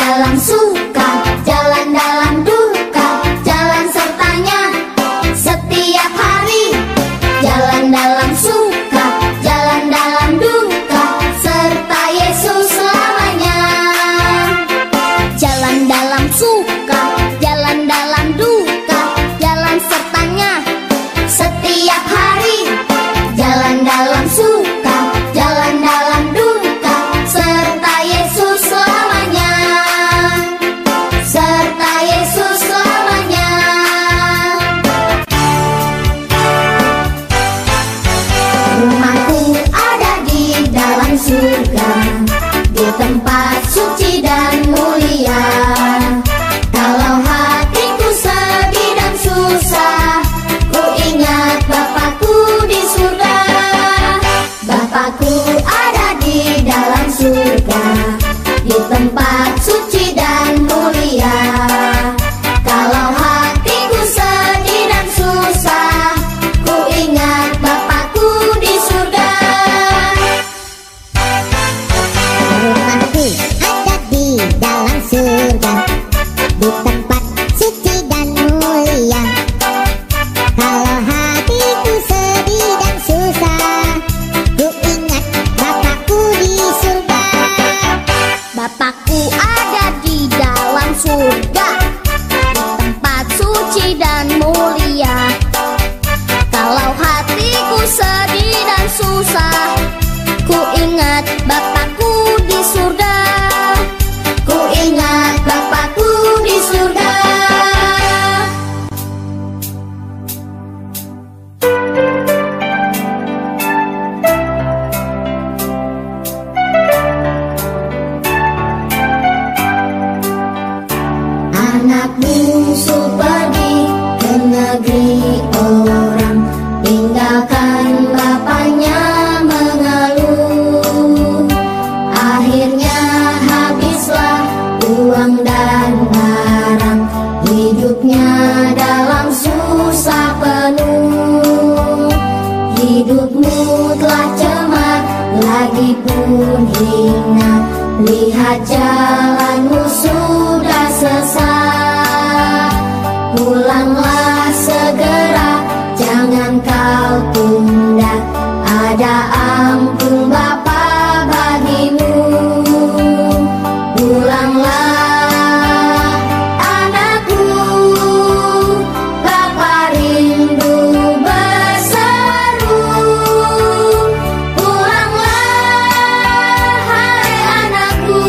dalam suka, jalan dalam duka, jalan sertanya setiap hari. Jalan dalam suka, jalan dalam duka, serta Yesus selamanya. Jalan dalam suka, jalan dalam duka, jalan sertanya setiap hari. Jalan dalam suka, jalan dalam duka, serta Yesus selamanya. Serta Yesus selamanya. Rumahku ada di dalam surga, di tempat suci dan mulia. Kalau hatiku sedih dan susah, ku ingat Bapakku di surga. Bapakku ada di dalam surga, di tempat suci dan mulia. Kalau hatiku sedih dan susah, ku ingat Bapakku di surga. Rumahku ada di dalam surga, di tempat suci dan mulia. Kalau hatiku sedih dan susah, ku ingat Bapakku di surga. Bapakku ada di dalam surga, di tempat suci dan mulia. Kalau hatiku sedih dan susah, ku ingat Bapakku di surga. Ku ingat Bapakku di surga. Anak bungsu pergi ke negeri orang, tinggalkan bapaknya mengeluh. Akhirnya habislah uang dan barang, hidupnya dalam susah penuh. Hidupmu telah cemar, lagi pun hina, lihat jalanmu sudah sesat. Pulanglah segera, jangan kau tunda, ada ampun Bapa bagimu. Pulanglah anakku, Bapa rindu berseru. Pulanglah hai anakku,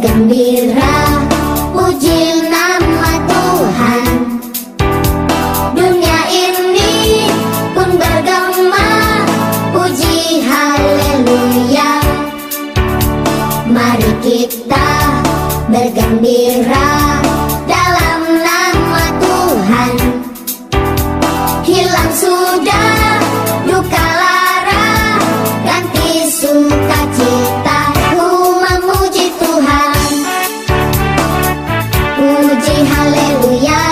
bergembira, puji nama Tuhan. Dunia ini pun bergema, puji haleluya. Mari kita bergembira dalam nama Tuhan. Hilang sudah duka lara, ganti sukacita. Ku memuji Tuhan, puji haleluya.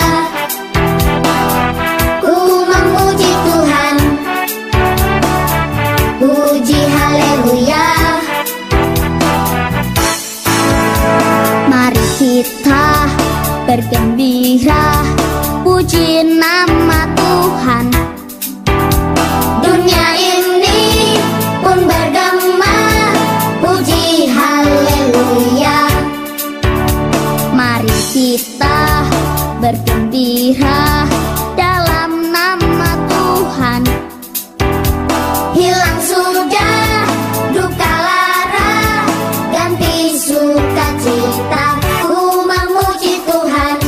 Ku memuji Tuhan, puji haleluya. Mari kita bergembira, puji nama Tuhan. Dunia ini pun bergema, puji haleluya. Mari kita bergembira dalam nama Tuhan. Hilang sudah duka lara, ganti sukacita. Ku memuji Tuhan,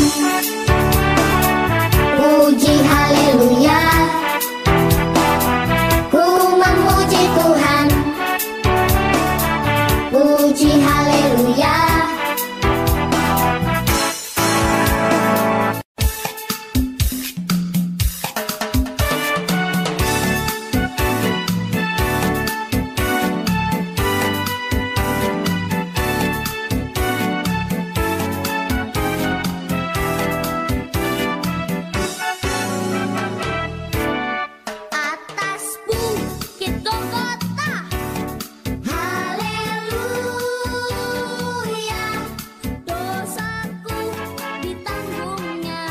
puji haleluya. Ku memuji Tuhan, puji haleluya. Atas bukit Golgota, haleluya. Dosaku ditanggungnya,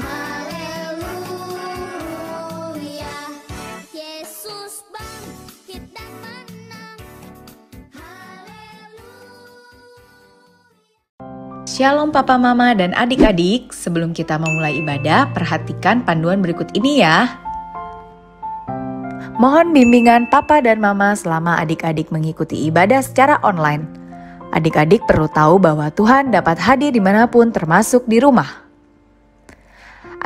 haleluya. Yesus bangkit dan menang, haleluya. Shalom Papa Mama dan adik-adik, sebelum kita memulai ibadah, perhatikan panduan berikut ini ya. Mohon bimbingan Papa dan Mama selama adik-adik mengikuti ibadah secara online. Adik-adik perlu tahu bahwa Tuhan dapat hadir dimanapun termasuk di rumah.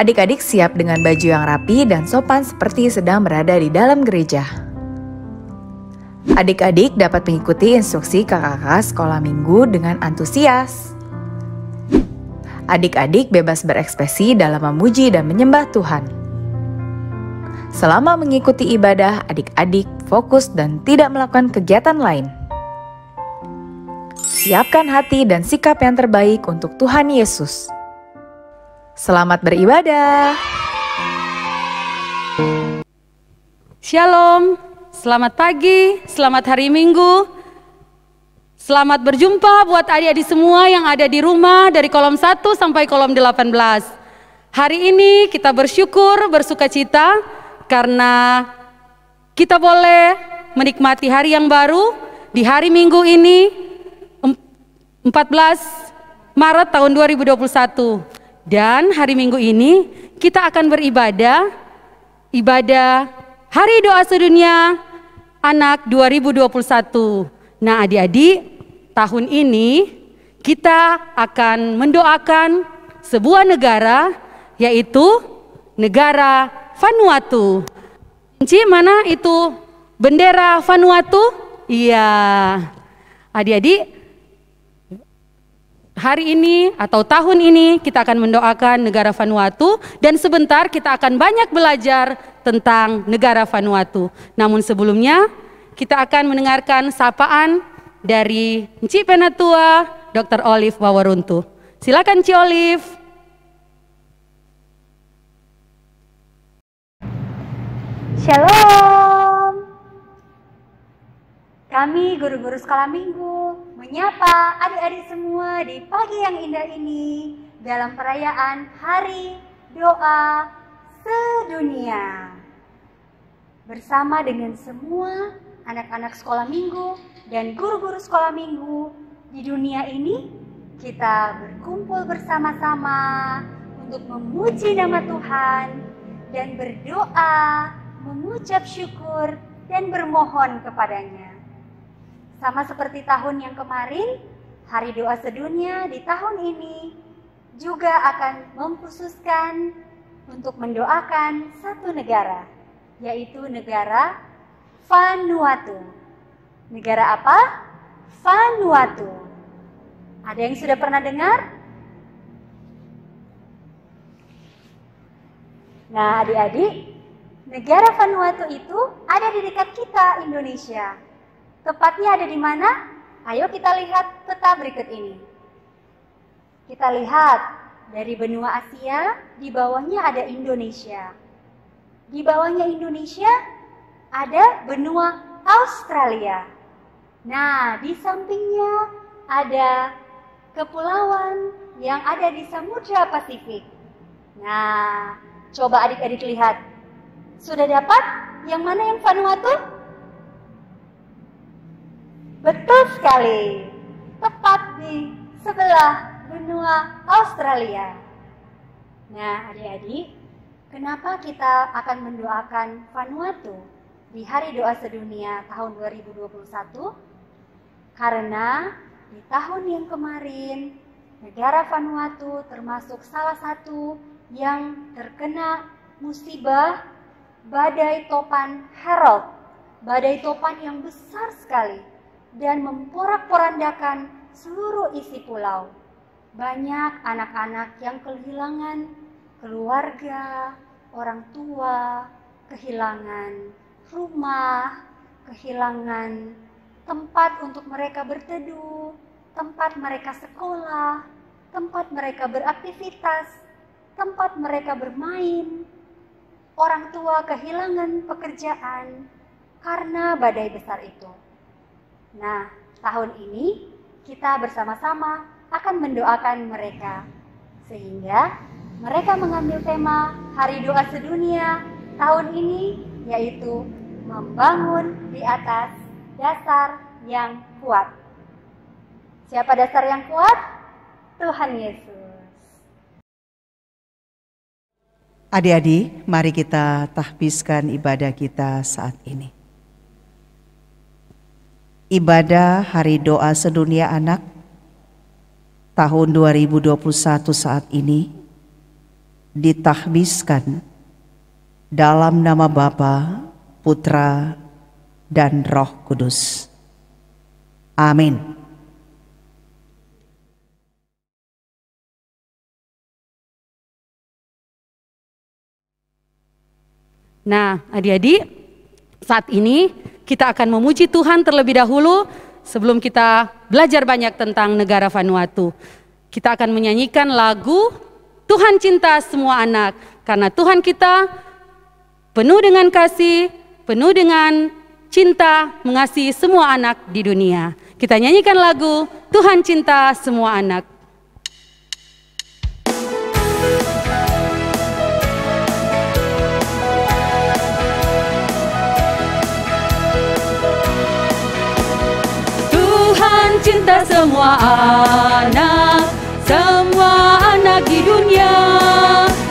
Adik-adik siap dengan baju yang rapi dan sopan seperti sedang berada di dalam gereja. Adik-adik dapat mengikuti instruksi kakak-kakak sekolah minggu dengan antusias. Adik-adik bebas berekspresi dalam memuji dan menyembah Tuhan. Selama mengikuti ibadah, adik-adik fokus dan tidak melakukan kegiatan lain. Siapkan hati dan sikap yang terbaik untuk Tuhan Yesus. Selamat beribadah. Shalom, selamat pagi, selamat hari Minggu. Selamat berjumpa buat adik-adik semua yang ada di rumah dari kolom 1 sampai kolom 18. Hari ini kita bersyukur, bersukacita karena kita boleh menikmati hari yang baru di hari Minggu ini 14 Maret tahun 2021. Dan hari Minggu ini kita akan beribadah Hari Doa Sedunia Anak 2021. Nah adik-adik, tahun ini kita akan mendoakan sebuah negara, yaitu negara Vanuatu. Ci, mana itu bendera Vanuatu? Iya. Adik-adik, hari ini atau tahun ini kita akan mendoakan negara Vanuatu dan sebentar kita akan banyak belajar tentang negara Vanuatu. Namun sebelumnya kita akan mendengarkan sapaan dari Ci Penatua Dr. Olive Wawaruntu. Silakan Ci Olive. Shalom. Kami guru-guru sekolah minggu menyapa adik-adik semua di pagi yang indah ini dalam perayaan Hari Doa Sedunia. Bersama dengan semua anak-anak sekolah minggu dan guru-guru sekolah minggu di dunia ini, kita berkumpul bersama-sama untuk memuji nama Tuhan dan berdoa, mengucap syukur dan bermohon kepadanya. Sama seperti tahun yang kemarin, Hari Doa Sedunia di tahun ini juga akan mengkhususkan untuk mendoakan satu negara, yaitu negara Vanuatu. Negara apa? Vanuatu. Ada yang sudah pernah dengar? Nah, adik-adik, negara Vanuatu itu ada di dekat kita, Indonesia. Tepatnya ada di mana? Ayo kita lihat peta berikut ini. Kita lihat dari benua Asia, di bawahnya ada Indonesia. Di bawahnya Indonesia ada benua Australia. Nah, di sampingnya ada kepulauan yang ada di Samudra Pasifik. Nah, coba adik-adik lihat. Sudah dapat? Yang mana yang Vanuatu? Betul sekali. Tepat di sebelah benua Australia. Nah, adik-adik, kenapa kita akan mendoakan Vanuatu di Hari Doa Sedunia tahun 2021? Karena di tahun yang kemarin, negara Vanuatu termasuk salah satu yang terkena musibah badai topan Harold. Badai topan yang besar sekali dan memporak-porandakan seluruh isi pulau. Banyak anak-anak yang kehilangan keluarga, orang tua, kehilangan rumah, kehilangan tempat untuk mereka berteduh, tempat mereka sekolah, tempat mereka beraktivitas, tempat mereka bermain. Orang tua kehilangan pekerjaan karena badai besar itu. Nah, tahun ini kita bersama-sama akan mendoakan mereka, sehingga mereka mengambil tema Hari Doa Sedunia tahun ini, yaitu membangun di atas dasar yang kuat. Siapa dasar yang kuat? Tuhan Yesus. Adik-adik, mari kita tahbiskan ibadah kita saat ini. Ibadah Hari Doa Sedunia Anak tahun 2021 saat ini ditahbiskan dalam nama Bapa, Putra, dan Roh Kudus. Amin. Nah, adik-adik, saat ini kita akan memuji Tuhan terlebih dahulu sebelum kita belajar banyak tentang negara Vanuatu. Kita akan menyanyikan lagu Tuhan Cinta Semua Anak, karena Tuhan kita penuh dengan kasih, penuh dengan cinta, mengasihi semua anak di dunia. Kita nyanyikan lagu Tuhan Cinta Semua Anak. Cinta semua anak di dunia,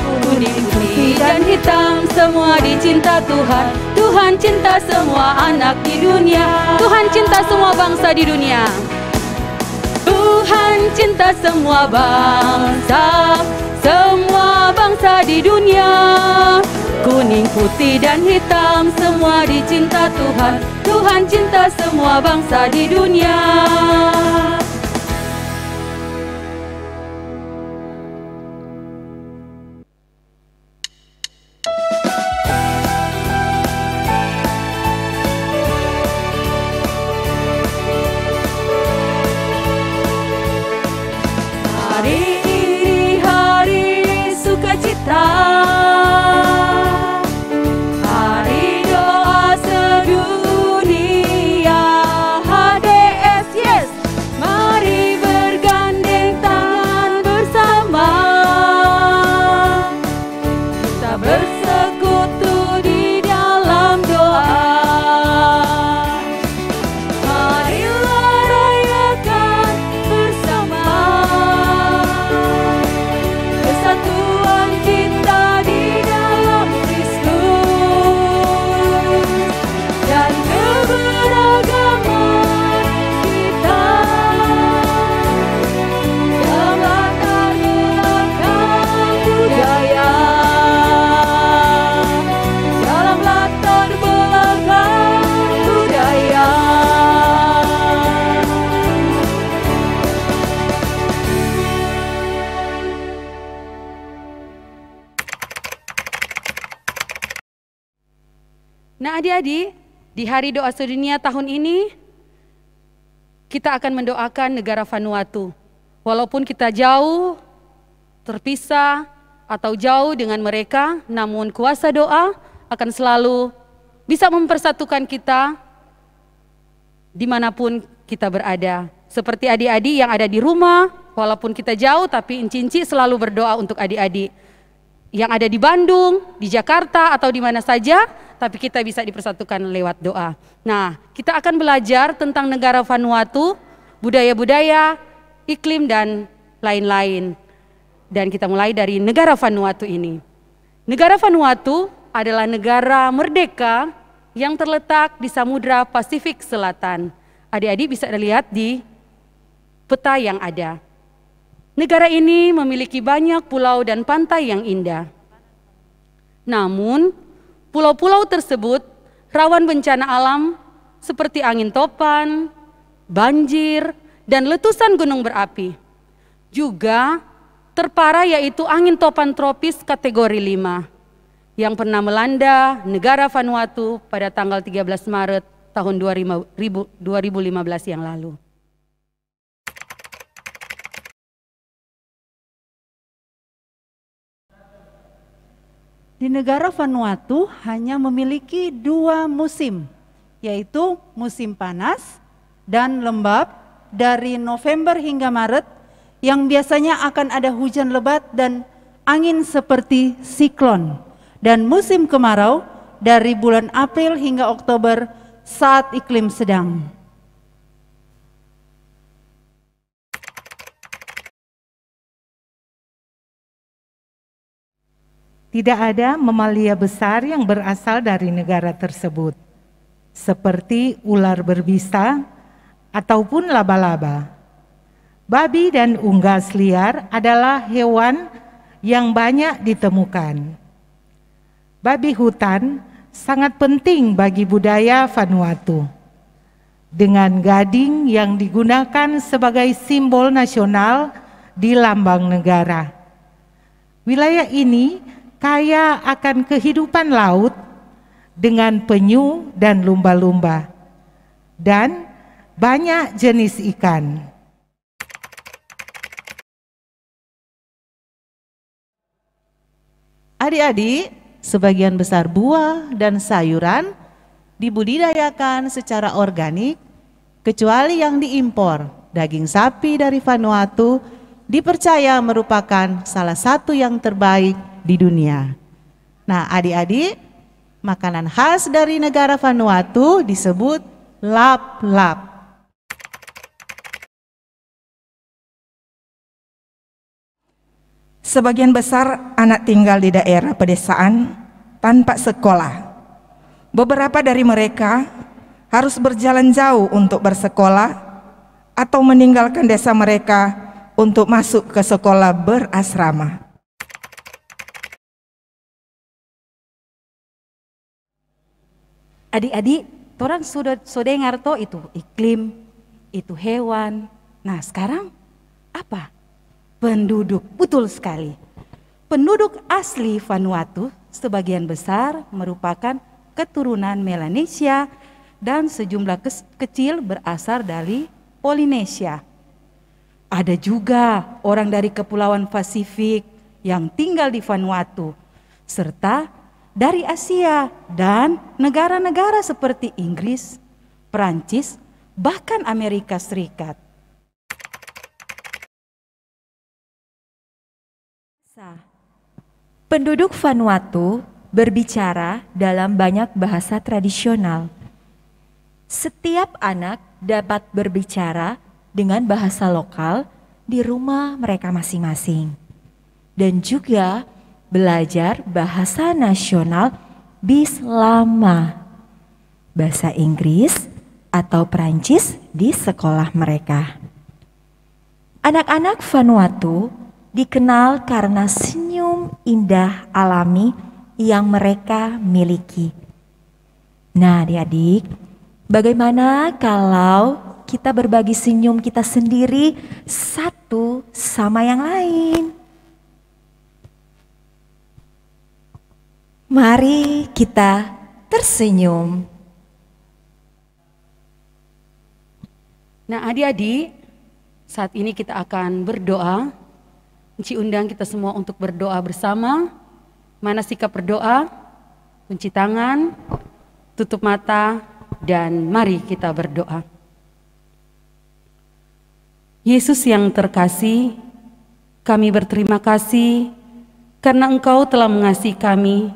kuning, putih dan hitam, semua dicinta Tuhan. Tuhan cinta semua anak di dunia, Tuhan cinta semua bangsa di dunia. Tuhan cinta semua bangsa di dunia, kuning, putih dan hitam, semua dicinta Tuhan. Tuhan cinta semua bangsa di dunia. Hari ini hari sukacita, Hari Doa Sedunia HDS, yes. Nah adik-adik, di hari doa sedunia tahun ini, kita akan mendoakan negara Vanuatu. Walaupun kita jauh, terpisah, atau jauh dengan mereka, namun kuasa doa akan selalu bisa mempersatukan kita dimanapun kita berada. Seperti adik-adik yang ada di rumah, walaupun kita jauh, tapi Incinci selalu berdoa untuk adik-adik yang ada di Bandung, di Jakarta, atau di mana saja, tapi kita bisa dipersatukan lewat doa. Nah, kita akan belajar tentang negara Vanuatu, budaya-budaya, iklim, dan lain-lain. Dan kita mulai dari negara Vanuatu ini. Negara Vanuatu adalah negara merdeka yang terletak di Samudra Pasifik Selatan. Adik-adik bisa lihat di peta yang ada. Negara ini memiliki banyak pulau dan pantai yang indah. Namun, pulau-pulau tersebut rawan bencana alam seperti angin topan, banjir, dan letusan gunung berapi. Juga terparah yaitu angin topan tropis kategori 5 yang pernah melanda negara Vanuatu pada tanggal 13 Maret tahun 2015 yang lalu. Di negara Vanuatu hanya memiliki 2 musim, yaitu musim panas dan lembab dari November hingga Maret, yang biasanya akan ada hujan lebat dan angin seperti siklon, dan musim kemarau dari bulan April hingga Oktober saat iklim sedang. Tidak ada mamalia besar yang berasal dari negara tersebut, seperti ular berbisa ataupun laba-laba. Babi dan unggas liar adalah hewan yang banyak ditemukan. Babi hutan sangat penting bagi budaya Vanuatu, dengan gading yang digunakan sebagai simbol nasional di lambang negara. Wilayah ini kaya akan kehidupan laut dengan penyu dan lumba-lumba, dan banyak jenis ikan. Adik-adik, sebagian besar buah dan sayuran dibudidayakan secara organik, kecuali yang diimpor. Daging sapi dari Vanuatu dipercaya merupakan salah satu yang terbaik di dunia. Nah, adik-adik, makanan khas dari negara Vanuatu disebut lap-lap. Sebagian besar anak tinggal di daerah pedesaan tanpa sekolah. Beberapa dari mereka harus berjalan jauh untuk bersekolah atau meninggalkan desa mereka untuk masuk ke sekolah berasrama. Adik-adik, orang sudah dengar toh itu iklim, itu hewan. Nah sekarang apa? Penduduk, betul sekali. Penduduk asli Vanuatu sebagian besar merupakan keturunan Melanesia dan sejumlah kecil berasal dari Polinesia. Ada juga orang dari Kepulauan Pasifik yang tinggal di Vanuatu, serta dari Asia dan negara-negara seperti Inggris, Prancis, bahkan Amerika Serikat. Penduduk Vanuatu berbicara dalam banyak bahasa tradisional. Setiap anak dapat berbicara dengan bahasa lokal di rumah mereka masing-masing, dan juga belajar bahasa nasional Bislama, bahasa Inggris atau Prancis di sekolah mereka. Anak-anak Vanuatu dikenal karena senyum indah alami yang mereka miliki. Nah, adik-adik, bagaimana kalau kita berbagi senyum kita sendiri satu sama yang lain? Mari kita tersenyum. Nah adik-adik, saat ini kita akan berdoa. Enci undang kita semua untuk berdoa bersama. Mana sikap berdoa? Kunci tangan, tutup mata, dan mari kita berdoa. Yesus yang terkasih, kami berterima kasih karena Engkau telah mengasihi kami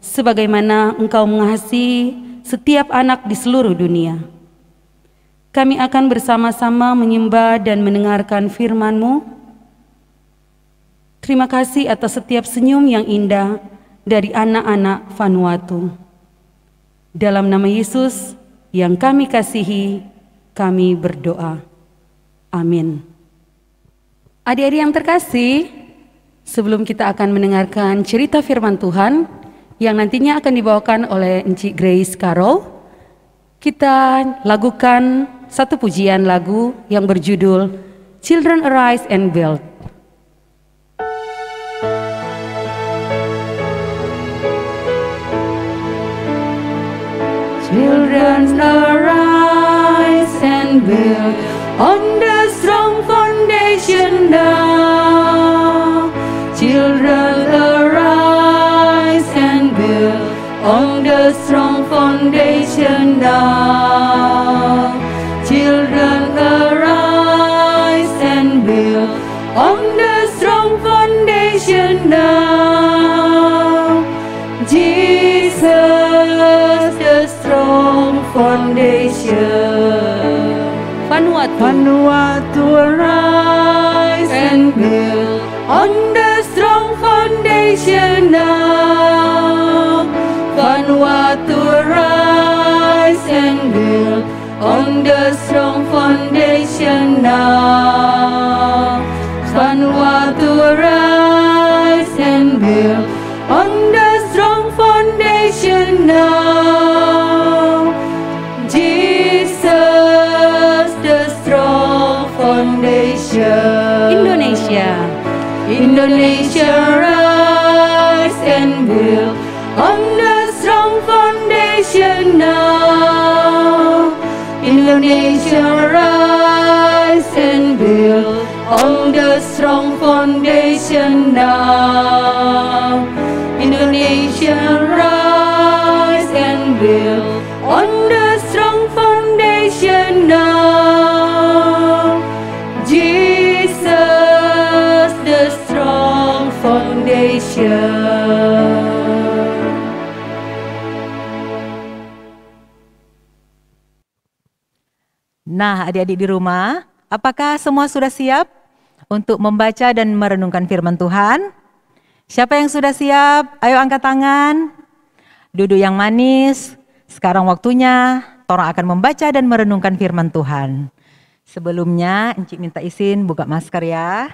sebagaimana Engkau mengasihi setiap anak di seluruh dunia. Kami akan bersama-sama menyembah dan mendengarkan firman-Mu. Terima kasih atas setiap senyum yang indah dari anak-anak Vanuatu. Dalam nama Yesus yang kami kasihi, kami berdoa. Amin. Adik-adik yang terkasih, sebelum kita akan mendengarkan cerita firman Tuhan yang nantinya akan dibawakan oleh Enci Grace Carol, kita lakukan satu pujian lagu yang berjudul Children Arise and Build. Children arise and build on the strong foundation now. Children arise and build on the strong foundation now. Children arise and build on the strong foundation now. Jesus, the strong foundation. Vanuatu arise and build on the strong foundation now. Vanuatu arise and build on the strong foundation now. Vanuatu arise and build on the strong foundation now. Jesus, the strong foundation. Indonesia, Indonesia rise and build on the strong foundation now. Indonesia rise and build on the strong foundation now. Indonesia rise and build on the strong foundation now. Jesus, the strong foundation. Nah, adik-adik di rumah, apakah semua sudah siap untuk membaca dan merenungkan firman Tuhan? Siapa yang sudah siap? Ayo angkat tangan. Duduk yang manis. Sekarang waktunya Torang akan membaca dan merenungkan firman Tuhan. Sebelumnya, Encik minta izin buka masker ya.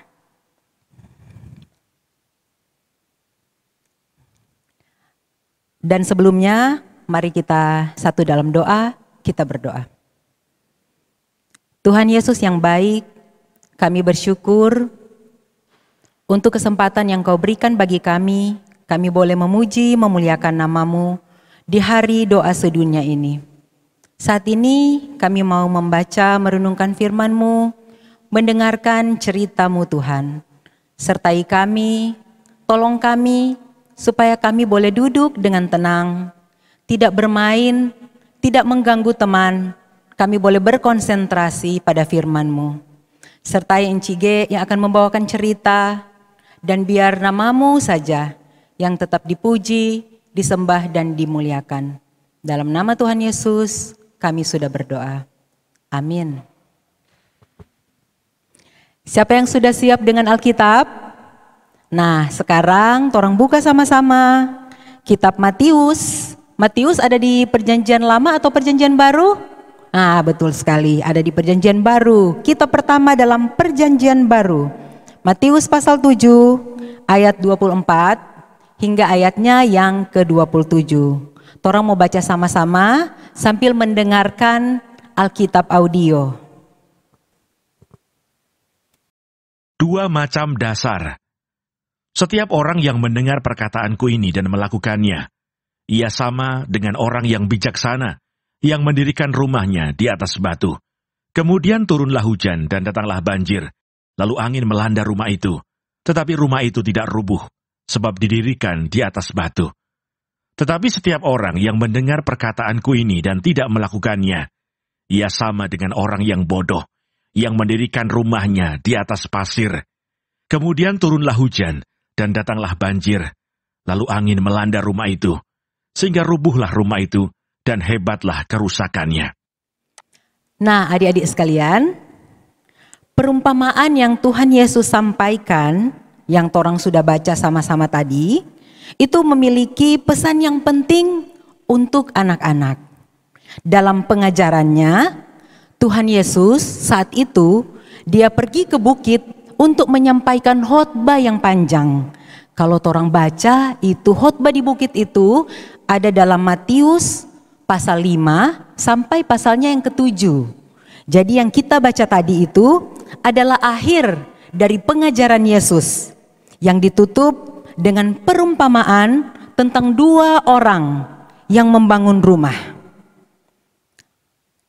Dan sebelumnya, mari kita satu dalam doa, kita berdoa. Tuhan Yesus yang baik, kami bersyukur untuk kesempatan yang Kau berikan bagi kami boleh memuji, memuliakan nama-Mu di hari doa sedunia ini. Saat ini kami mau membaca, merenungkan firman-Mu, mendengarkan cerita-Mu Tuhan. Sertai kami, tolong kami, supaya kami boleh duduk dengan tenang, tidak bermain, tidak mengganggu teman, kami boleh berkonsentrasi pada firman-Mu. Sertai Enci G yang akan membawakan cerita, dan biar nama-Mu saja yang tetap dipuji, disembah dan dimuliakan. Dalam nama Tuhan Yesus, kami sudah berdoa. Amin. Siapa yang sudah siap dengan Alkitab? Nah, sekarang torang buka sama-sama kitab Matius. Matius ada di Perjanjian Lama atau Perjanjian Baru? Nah, betul sekali, ada di Perjanjian Baru. Kitab pertama dalam Perjanjian Baru. Matius pasal 7 ayat 24 hingga ayatnya yang ke-27. Torang mau baca sama-sama sambil mendengarkan Alkitab audio. Dua macam dasar. Setiap orang yang mendengar perkataanku ini dan melakukannya, Ia sama dengan orang yang bijaksana, yang mendirikan rumahnya di atas batu. Kemudian turunlah hujan dan datanglah banjir, lalu angin melanda rumah itu. Tetapi rumah itu tidak rubuh, sebab didirikan di atas batu. Tetapi setiap orang yang mendengar perkataanku ini dan tidak melakukannya, ia sama dengan orang yang bodoh, yang mendirikan rumahnya di atas pasir. Kemudian turunlah hujan, dan datanglah banjir, lalu angin melanda rumah itu, sehingga rubuhlah rumah itu, dan hebatlah kerusakannya. Nah, adik-adik sekalian, perumpamaan yang Tuhan Yesus sampaikan, yang torang sudah baca sama-sama tadi, itu memiliki pesan yang penting untuk anak-anak. Dalam pengajarannya, Tuhan Yesus saat itu, dia pergi ke bukit untuk menyampaikan khotbah yang panjang. Kalau torang baca, itu khotbah di bukit itu ada dalam Matius pasal 5 sampai pasalnya yang ke-7. Jadi yang kita baca tadi itu adalah akhir dari pengajaran Yesus yang ditutup dengan perumpamaan tentang dua orang yang membangun rumah.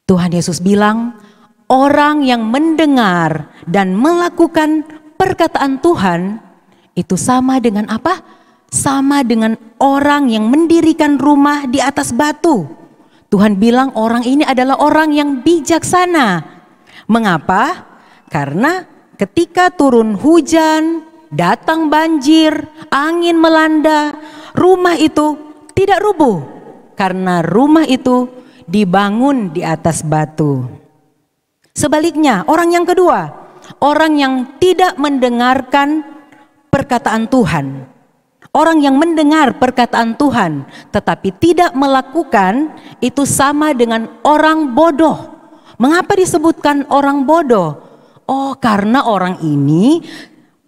Tuhan Yesus bilang, orang yang mendengar dan melakukan perkataan Tuhan itu sama dengan apa? Sama dengan orang yang mendirikan rumah di atas batu. Tuhan bilang orang ini adalah orang yang bijaksana. Mengapa? Karena ketika turun hujan, datang banjir, angin melanda, rumah itu tidak rubuh karena rumah itu dibangun di atas batu. Sebaliknya, orang yang kedua, orang yang tidak mendengarkan perkataan Tuhan. Orang yang mendengar perkataan Tuhan tetapi tidak melakukan, itu sama dengan orang bodoh. Mengapa disebutkan orang bodoh? Oh, karena orang ini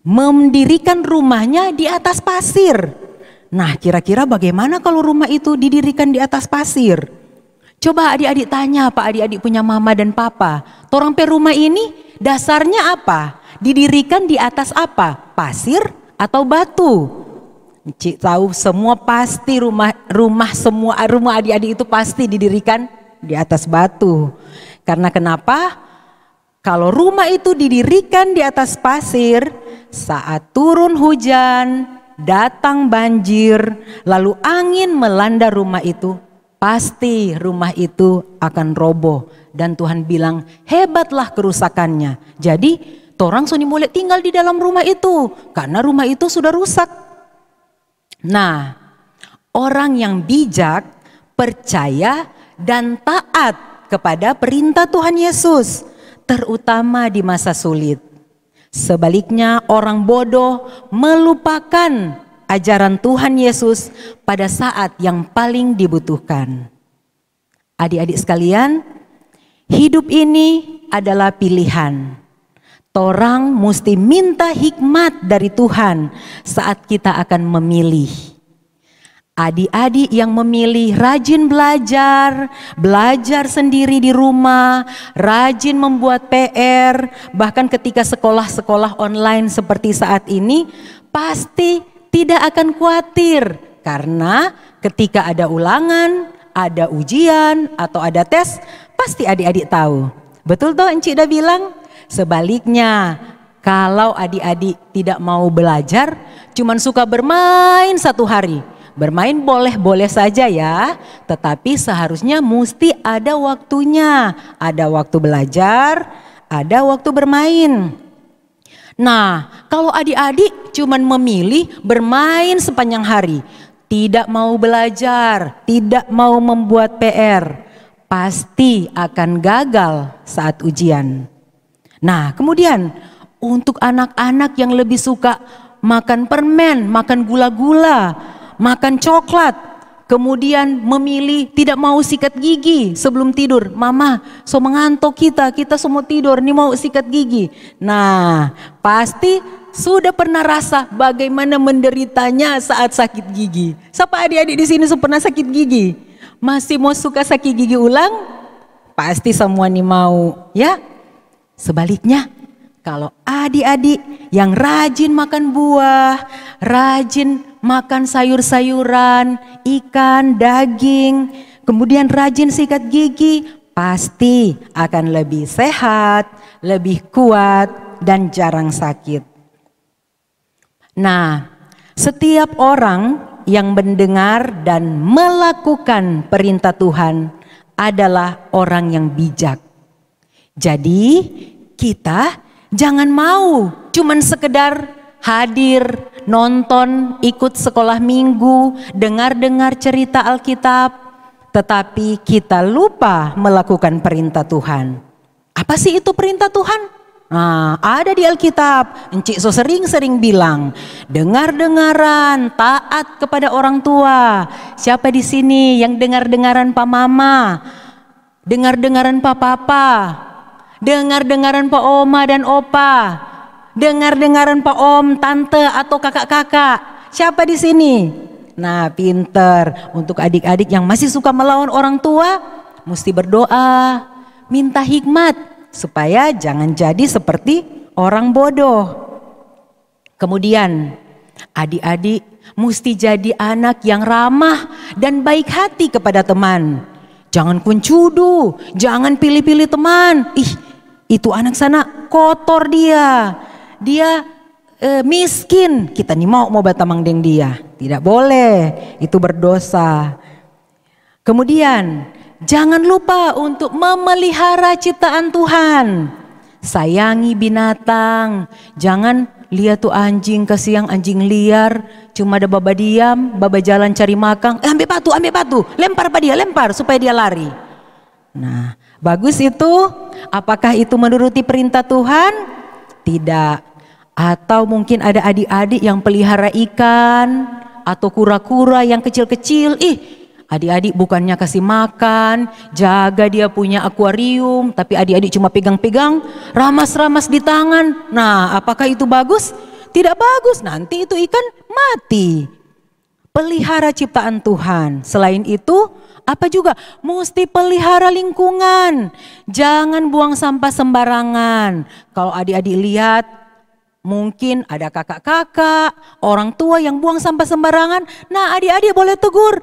mendirikan rumahnya di atas pasir. Nah, kira-kira bagaimana kalau rumah itu didirikan di atas pasir? Coba adik-adik tanya, apa adik-adik punya mama dan papa? Torang pe rumah ini dasarnya apa? Didirikan di atas apa? Pasir atau batu? Cik tahu semua pasti rumah adik-adik itu pasti didirikan di atas batu. Karena kenapa? Kalau rumah itu didirikan di atas pasir, saat turun hujan, datang banjir, lalu angin melanda rumah itu, pasti rumah itu akan roboh. Dan Tuhan bilang, hebatlah kerusakannya. Jadi, torang suni mulai tinggal di dalam rumah itu, karena rumah itu sudah rusak. Nah, orang yang bijak, percaya, dan taat kepada perintah Tuhan Yesus, terutama di masa sulit. Sebaliknya orang bodoh melupakan ajaran Tuhan Yesus pada saat yang paling dibutuhkan. Adik-adik sekalian, hidup ini adalah pilihan. Torang mesti minta hikmat dari Tuhan saat kita akan memilih. Adik-adik yang memilih rajin belajar sendiri di rumah, rajin membuat PR, bahkan ketika sekolah-sekolah online seperti saat ini, pasti tidak akan khawatir. Karena ketika ada ulangan, ada ujian, atau ada tes, pasti adik-adik tahu. Betul toh Encik dah bilang? Sebaliknya, kalau adik-adik tidak mau belajar, cuman suka bermain satu hari. Bermain boleh-boleh saja ya, tetapi seharusnya mesti ada waktunya. Ada waktu belajar, ada waktu bermain. Nah, kalau adik-adik cuman memilih bermain sepanjang hari, tidak mau belajar, tidak mau membuat PR, pasti akan gagal saat ujian. Nah, kemudian untuk anak-anak yang lebih suka makan permen, makan gula-gula, makan coklat, kemudian memilih tidak mau sikat gigi sebelum tidur. Mama, so mengantuk kita semua tidur, nih mau sikat gigi. Nah, pasti sudah pernah rasa bagaimana menderitanya saat sakit gigi. Siapa adik-adik di sini pernah sakit gigi? Masih mau suka sakit gigi ulang? Pasti semua nih mau, ya. Sebaliknya, kalau adik-adik yang rajin makan buah, rajin makan sayur-sayuran, ikan, daging, kemudian rajin sikat gigi, pasti akan lebih sehat, lebih kuat, dan jarang sakit. Nah, setiap orang yang mendengar dan melakukan perintah Tuhan adalah orang yang bijak. Jadi kita jangan mau cuman sekedar hadir, nonton, ikut sekolah minggu, dengar-dengar cerita Alkitab, tetapi kita lupa melakukan perintah Tuhan. Apa sih itu perintah Tuhan? Nah, ada di Alkitab. Encik so sering-sering bilang, dengar-dengaran, taat kepada orang tua. Siapa di sini yang dengar-dengaran Pak Mama? Dengar-dengaran Pak Papa? Dengar-dengaran Pak Oma dan Opa? Dengar-dengaran Pak Om, Tante atau kakak-kakak? Siapa di sini? Nah, pinter. Untuk adik-adik yang masih suka melawan orang tua, mesti berdoa, minta hikmat supaya jangan jadi seperti orang bodoh. Kemudian, adik-adik mesti jadi anak yang ramah dan baik hati kepada teman. Jangan kuncudu, jangan pilih-pilih teman. Ih, itu anak sana kotor dia. Dia miskin, kita nih mau batamang deng dia. Tidak boleh, itu berdosa. Kemudian jangan lupa untuk memelihara ciptaan Tuhan. Sayangi binatang. Jangan lihat tuh anjing, kasihan anjing liar, cuma ada baba diam, baba jalan cari makan. Ambil batu, lempar pada dia, lempar supaya dia lari. Nah, bagus itu. Apakah itu menuruti perintah Tuhan? Tidak. Atau mungkin ada adik-adik yang pelihara ikan atau kura-kura yang kecil-kecil. Adik-adik bukannya kasih makan, jaga dia punya akuarium, tapi adik-adik cuma pegang-pegang, ramas-ramas di tangan. Nah, apakah itu bagus? Tidak bagus, nanti itu ikan mati. Pelihara ciptaan Tuhan. Selain itu, apa juga? Mesti pelihara lingkungan. Jangan buang sampah sembarangan. Kalau adik-adik lihat, mungkin ada kakak-kakak, orang tua yang buang sampah sembarangan. Nah, adik-adik boleh tegur.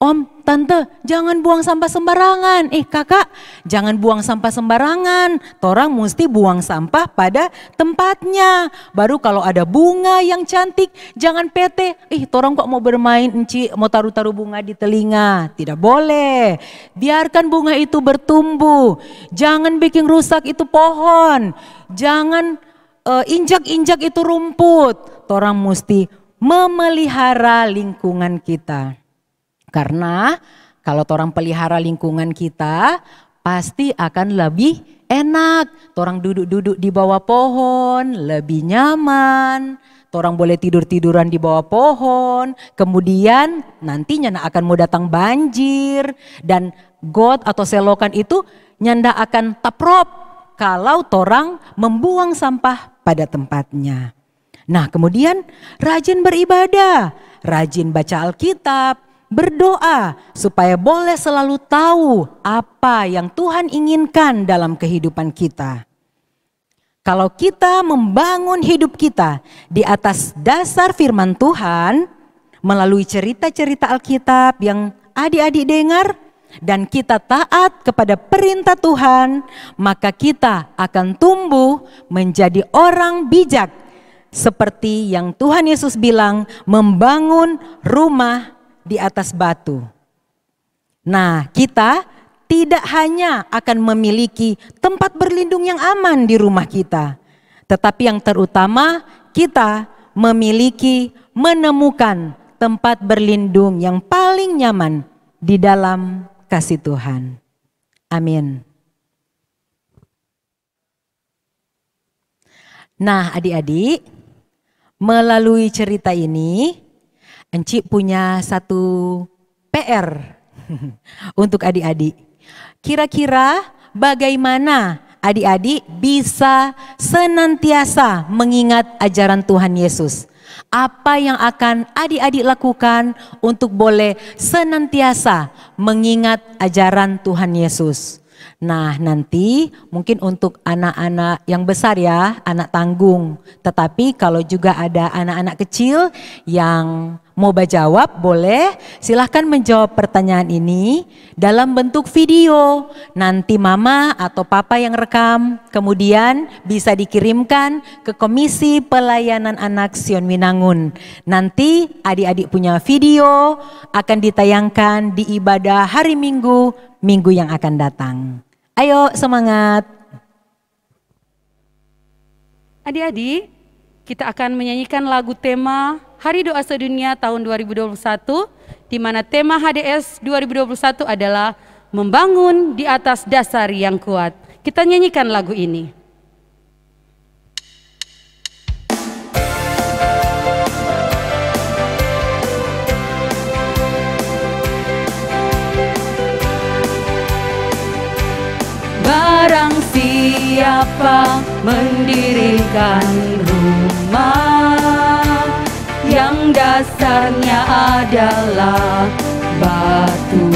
Om, tante, jangan buang sampah sembarangan. Kakak, jangan buang sampah sembarangan. Torang mesti buang sampah pada tempatnya. Baru kalau ada bunga yang cantik, jangan pete. Torang kok mau bermain, enci, mau taruh-taruh bunga di telinga. Tidak boleh. Biarkan bunga itu bertumbuh. Jangan bikin rusak itu pohon. Jangan injak-injak itu rumput. Torang mesti memelihara lingkungan kita. Karena kalau torang pelihara lingkungan kita, pasti akan lebih enak. Torang duduk-duduk di bawah pohon, lebih nyaman. Torang boleh tidur-tiduran di bawah pohon. Kemudian nantinya akan mau datang banjir. Dan got atau selokan itu nyanda akan taprop kalau torang membuang sampah pada tempatnya. Nah, kemudian rajin beribadah, rajin baca Alkitab, berdoa supaya boleh selalu tahu apa yang Tuhan inginkan dalam kehidupan kita. Kalau kita membangun hidup kita di atas dasar firman Tuhan melalui cerita-cerita Alkitab yang adik-adik dengar dan kita taat kepada perintah Tuhan, maka kita akan tumbuh menjadi orang bijak seperti yang Tuhan Yesus bilang, membangun rumah di atas batu. Nah, kita tidak hanya akan memiliki tempat berlindung yang aman di rumah kita, tetapi yang terutama kita menemukan tempat berlindung yang paling nyaman di dalam kasih Tuhan. Amin. Nah, adik-adik, melalui cerita ini Encik punya satu PR untuk adik-adik. Kira-kira bagaimana adik-adik bisa senantiasa mengingat ajaran Tuhan Yesus? Apa yang akan adik-adik lakukan untuk boleh senantiasa mengingat ajaran Tuhan Yesus? Nah, nanti mungkin untuk anak-anak yang besar ya, anak tanggung. Tetapi kalau juga ada anak-anak kecil yang mau jawab, boleh silahkan menjawab pertanyaan ini dalam bentuk video. Nanti mama atau papa yang rekam, kemudian bisa dikirimkan ke Komisi Pelayanan Anak Sion Winangun. Nanti adik-adik punya video akan ditayangkan di ibadah hari Minggu yang akan datang. Ayo semangat. Adik-adik, kita akan menyanyikan lagu tema Hari Doa Sedunia tahun 2021, di mana tema HDS 2021 adalah membangun di atas dasar yang kuat. Kita nyanyikan lagu ini. Barang siapa mendirikan rumah yang dasarnya adalah batu,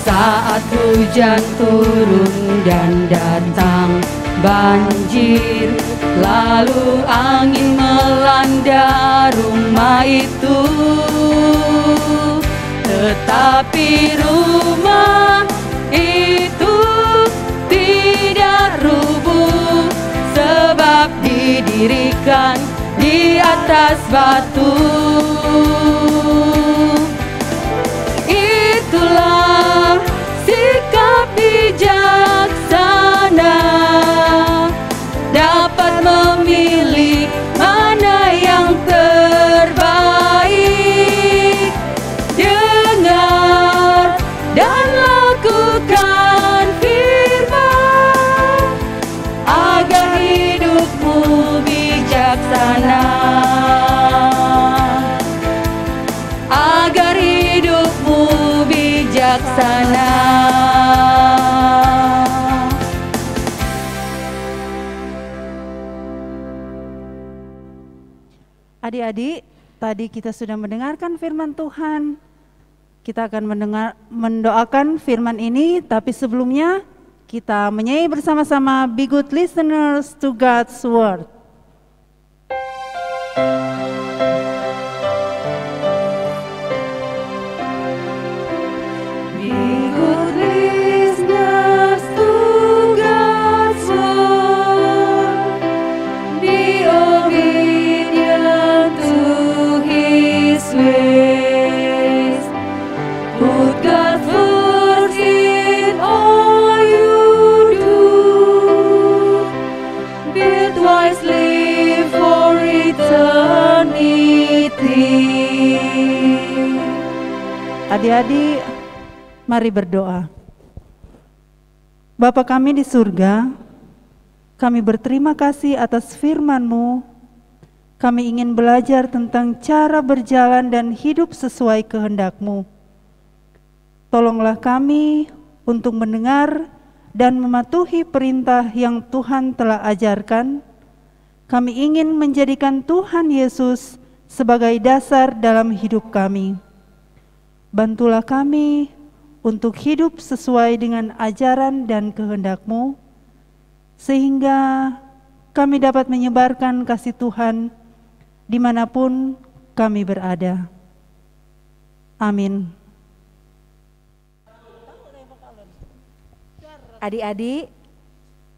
saat hujan turun dan datang banjir, lalu angin melanda rumah itu, tetapi rumah itu tidak rubuh sebab didirikan di atas batu. Itulah sikap bijaksana, dapat memilih mana yang terbaik. Dengar dan lakukan firman agar hidupmu bijaksana, agar hidupmu bijaksana. Adik-adik, tadi kita sudah mendengarkan firman Tuhan. Kita akan mendoakan firman ini, tapi sebelumnya kita menyanyi bersama-sama Be Good Listeners to God's Word. Be good listeners to God's word. Be obedient to His ways. Put God first in all you do. Build wisely for eternity. Adik-adik, mari berdoa. Bapa kami di surga, kami berterima kasih atas firman-Mu. Kami ingin belajar tentang cara berjalan dan hidup sesuai kehendak-Mu. Tolonglah kami untuk mendengar dan mematuhi perintah yang Tuhan telah ajarkan. Kami ingin menjadikan Tuhan Yesus sebagai dasar dalam hidup kami. Bantulah kami untuk hidup sesuai dengan ajaran dan kehendak-Mu, sehingga kami dapat menyebarkan kasih Tuhan dimanapun kami berada. Amin. Adik-adik,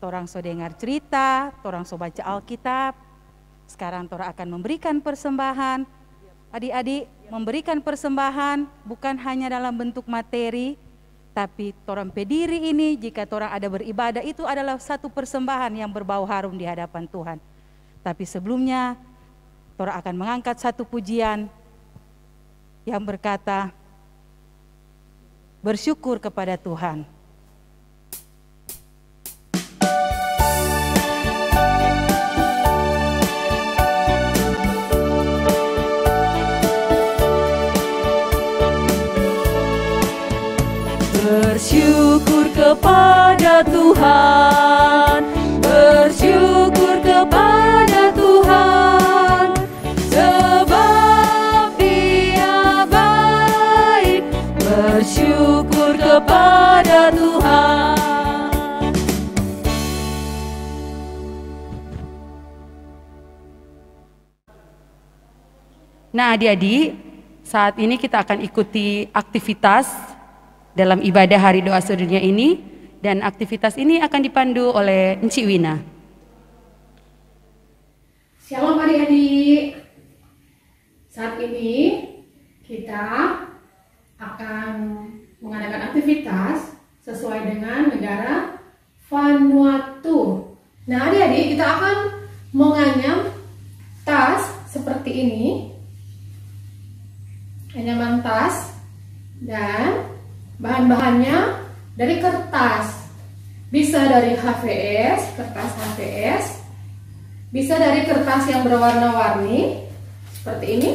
torang so dengar cerita, torang so baca Alkitab. Sekarang torang akan memberikan persembahan. Adik-adik, memberikan persembahan bukan hanya dalam bentuk materi, tapi torang pediri ini jika torang ada beribadah itu adalah satu persembahan yang berbau harum di hadapan Tuhan. Tapi sebelumnya, torang akan mengangkat satu pujian yang berkata, bersyukur kepada Tuhan. Bersyukur kepada Tuhan, bersyukur kepada Tuhan, sebab Dia baik. Bersyukur kepada Tuhan. Nah, adik-adik, saat ini kita akan ikuti aktivitas dalam ibadah Hari Doa Sedunia ini, dan aktivitas ini akan dipandu oleh Encik Wina. Shalom adik-adik. Saat ini kita akan mengadakan aktivitas sesuai dengan negara Vanuatu. Nah, adik-adik, kita akan menganyam tas seperti ini. Anyaman tas, dan bahan-bahannya dari kertas. Bisa dari HVS, kertas HVS. Bisa dari kertas yang berwarna-warni seperti ini.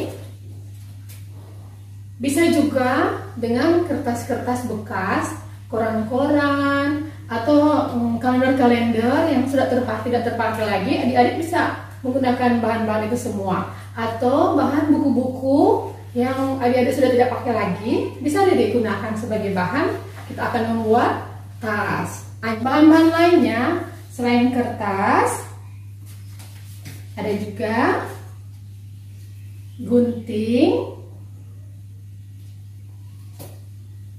Bisa juga dengan kertas-kertas bekas, koran-koran, atau kalender-kalender yang sudah tidak terpakai lagi. Adik-adik bisa menggunakan bahan-bahan itu semua. Atau bahan buku-buku yang adik-adik sudah tidak pakai lagi, bisa digunakan sebagai bahan. Kita akan membuat tas. Bahan-bahan lainnya selain kertas, ada juga gunting,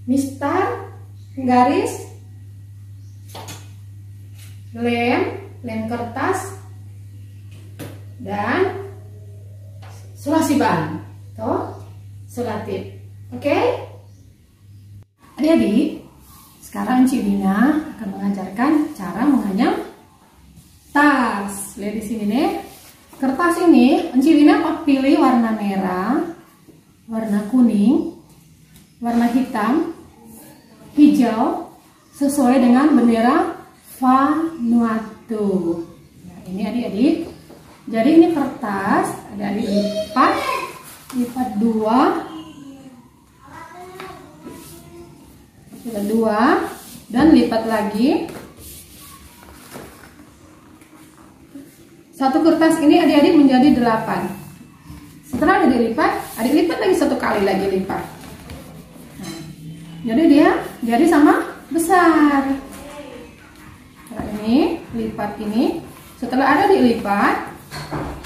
mistar, garis, lem kertas, dan sulasi ban. Sulatif. Oke? Adik-adik, sekarang Encik Wina akan mengajarkan cara menganyam tas. Lihat di sini nih. Kertas ini Encik Wina pilih warna merah, warna kuning, warna hitam, hijau, sesuai dengan bendera Vanuatu. Nah, ini adik-adik. Jadi ini kertas, adik-adik lipat dua, dan lipat lagi. Satu kertas ini adik-adik menjadi 8. Setelah dilipat, adik lipat lagi satu kali lagi lipat. Nah, jadi dia jadi sama besar. Nah, ini lipat ini. Setelah ada dilipat,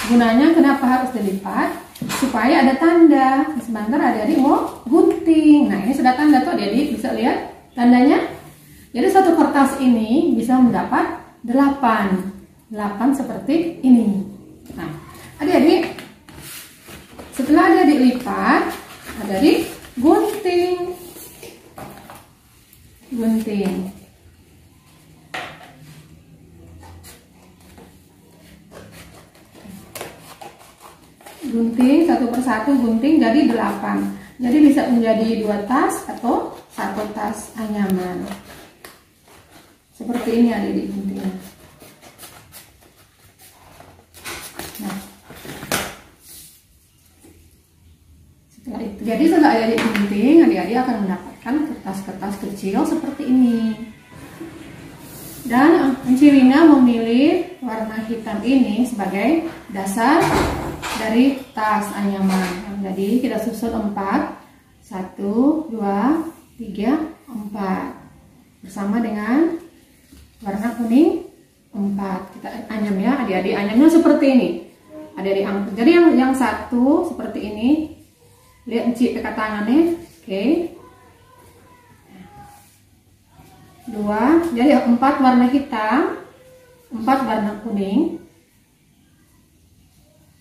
gunanya kenapa harus dilipat? Supaya ada tanda. Sebentar adik-adik mau gunting. Nah, ini sudah tanda tuh, adik-adik bisa lihat tandanya. Jadi satu kertas ini bisa mendapat 8 seperti ini. Nah, adik-adik, setelah adik-adik lipat, adik-adik gunting. Gunting satu persatu, gunting jadi 8. Jadi bisa menjadi 2 tas atau 1 tas anyaman. Seperti ini adik-adik guntingnya. Nah, setelah itu, jadi setelah adik-adik gunting, adik-adik akan mendapatkan kertas-kertas kecil seperti ini. Dan Encik Wina memilih warna hitam ini sebagai dasar dari tas anyaman. Jadi kita susun 4, 1, 2, 3, 4 bersama dengan warna kuning 4. Kita anyam ya adik-adik, anyamnya seperti ini. Adik-adik angkat. Jadi yang satu seperti ini. Lihat Encik pakai tangannya. Oke. 2, jadi 4 warna hitam, 4 warna kuning.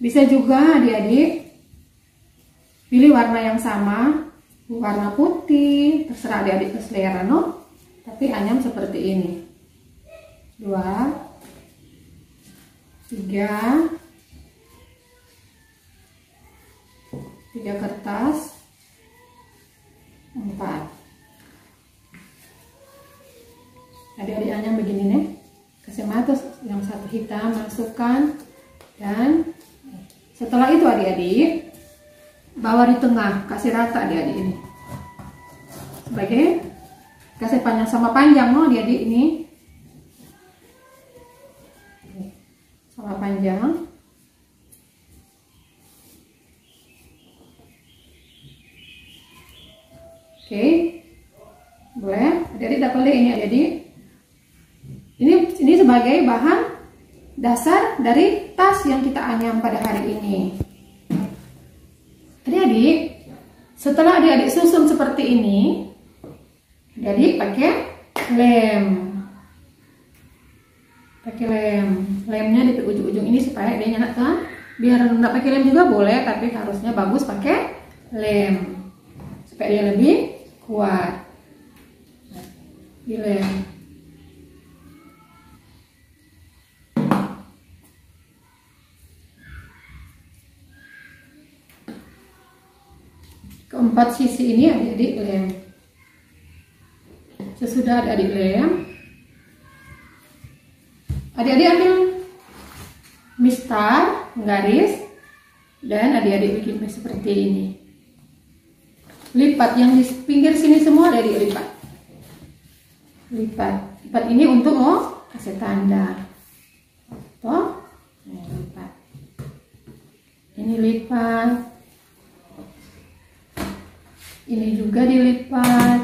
Bisa juga adik-adik pilih warna yang sama, warna putih, terserah adik-adik selera no. Tapi anyam seperti ini. 2, 3 kertas, 4. Adik-adik anyam begini nih. Kasih mata yang satu hitam, masukkan, dan setelah itu adik-adik bawa di tengah, kasih rata adik-adik ini. Sebagai kasih panjang sama panjang no adik-adik ini. Sama panjang. Oke. Boleh? Adik-adik dapat lihat ini adik-adik. Ini sebagai bahan dasar dari tas yang kita anyam pada hari ini. Adik-adik, setelah adik-adik susun seperti ini, adik-adik pakai lem. Pakai lem. Lemnya di ujung-ujung ini supaya dia nyala kan. Biar nggak pakai lem juga boleh, tapi harusnya bagus pakai lem supaya dia lebih kuat. Di lem. Keempat sisi ini adik-adik lem. Sesudah adik-adik lem, adik-adik ambil mistar, garis, dan adik-adik bikin seperti ini. Lipat yang di pinggir sini semua adik-adik lipat. Lipat ini untuk kasih tanda. Toh, lipat. Ini lipat. Ini juga dilipat.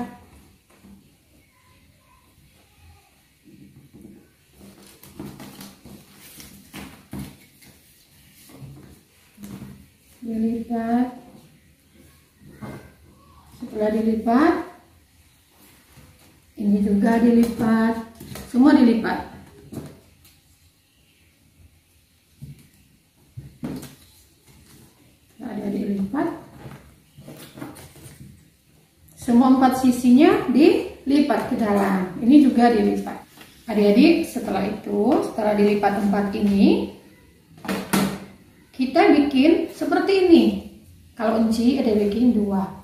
Dilipat. Setelah dilipat, ini juga dilipat. Semua dilipat. Adik-adik lipat. Semua 4 sisinya dilipat ke dalam. Ini juga dilipat. Adik-adik, setelah dilipat 4 ini, kita bikin seperti ini. Kalau enci ada bikin 2.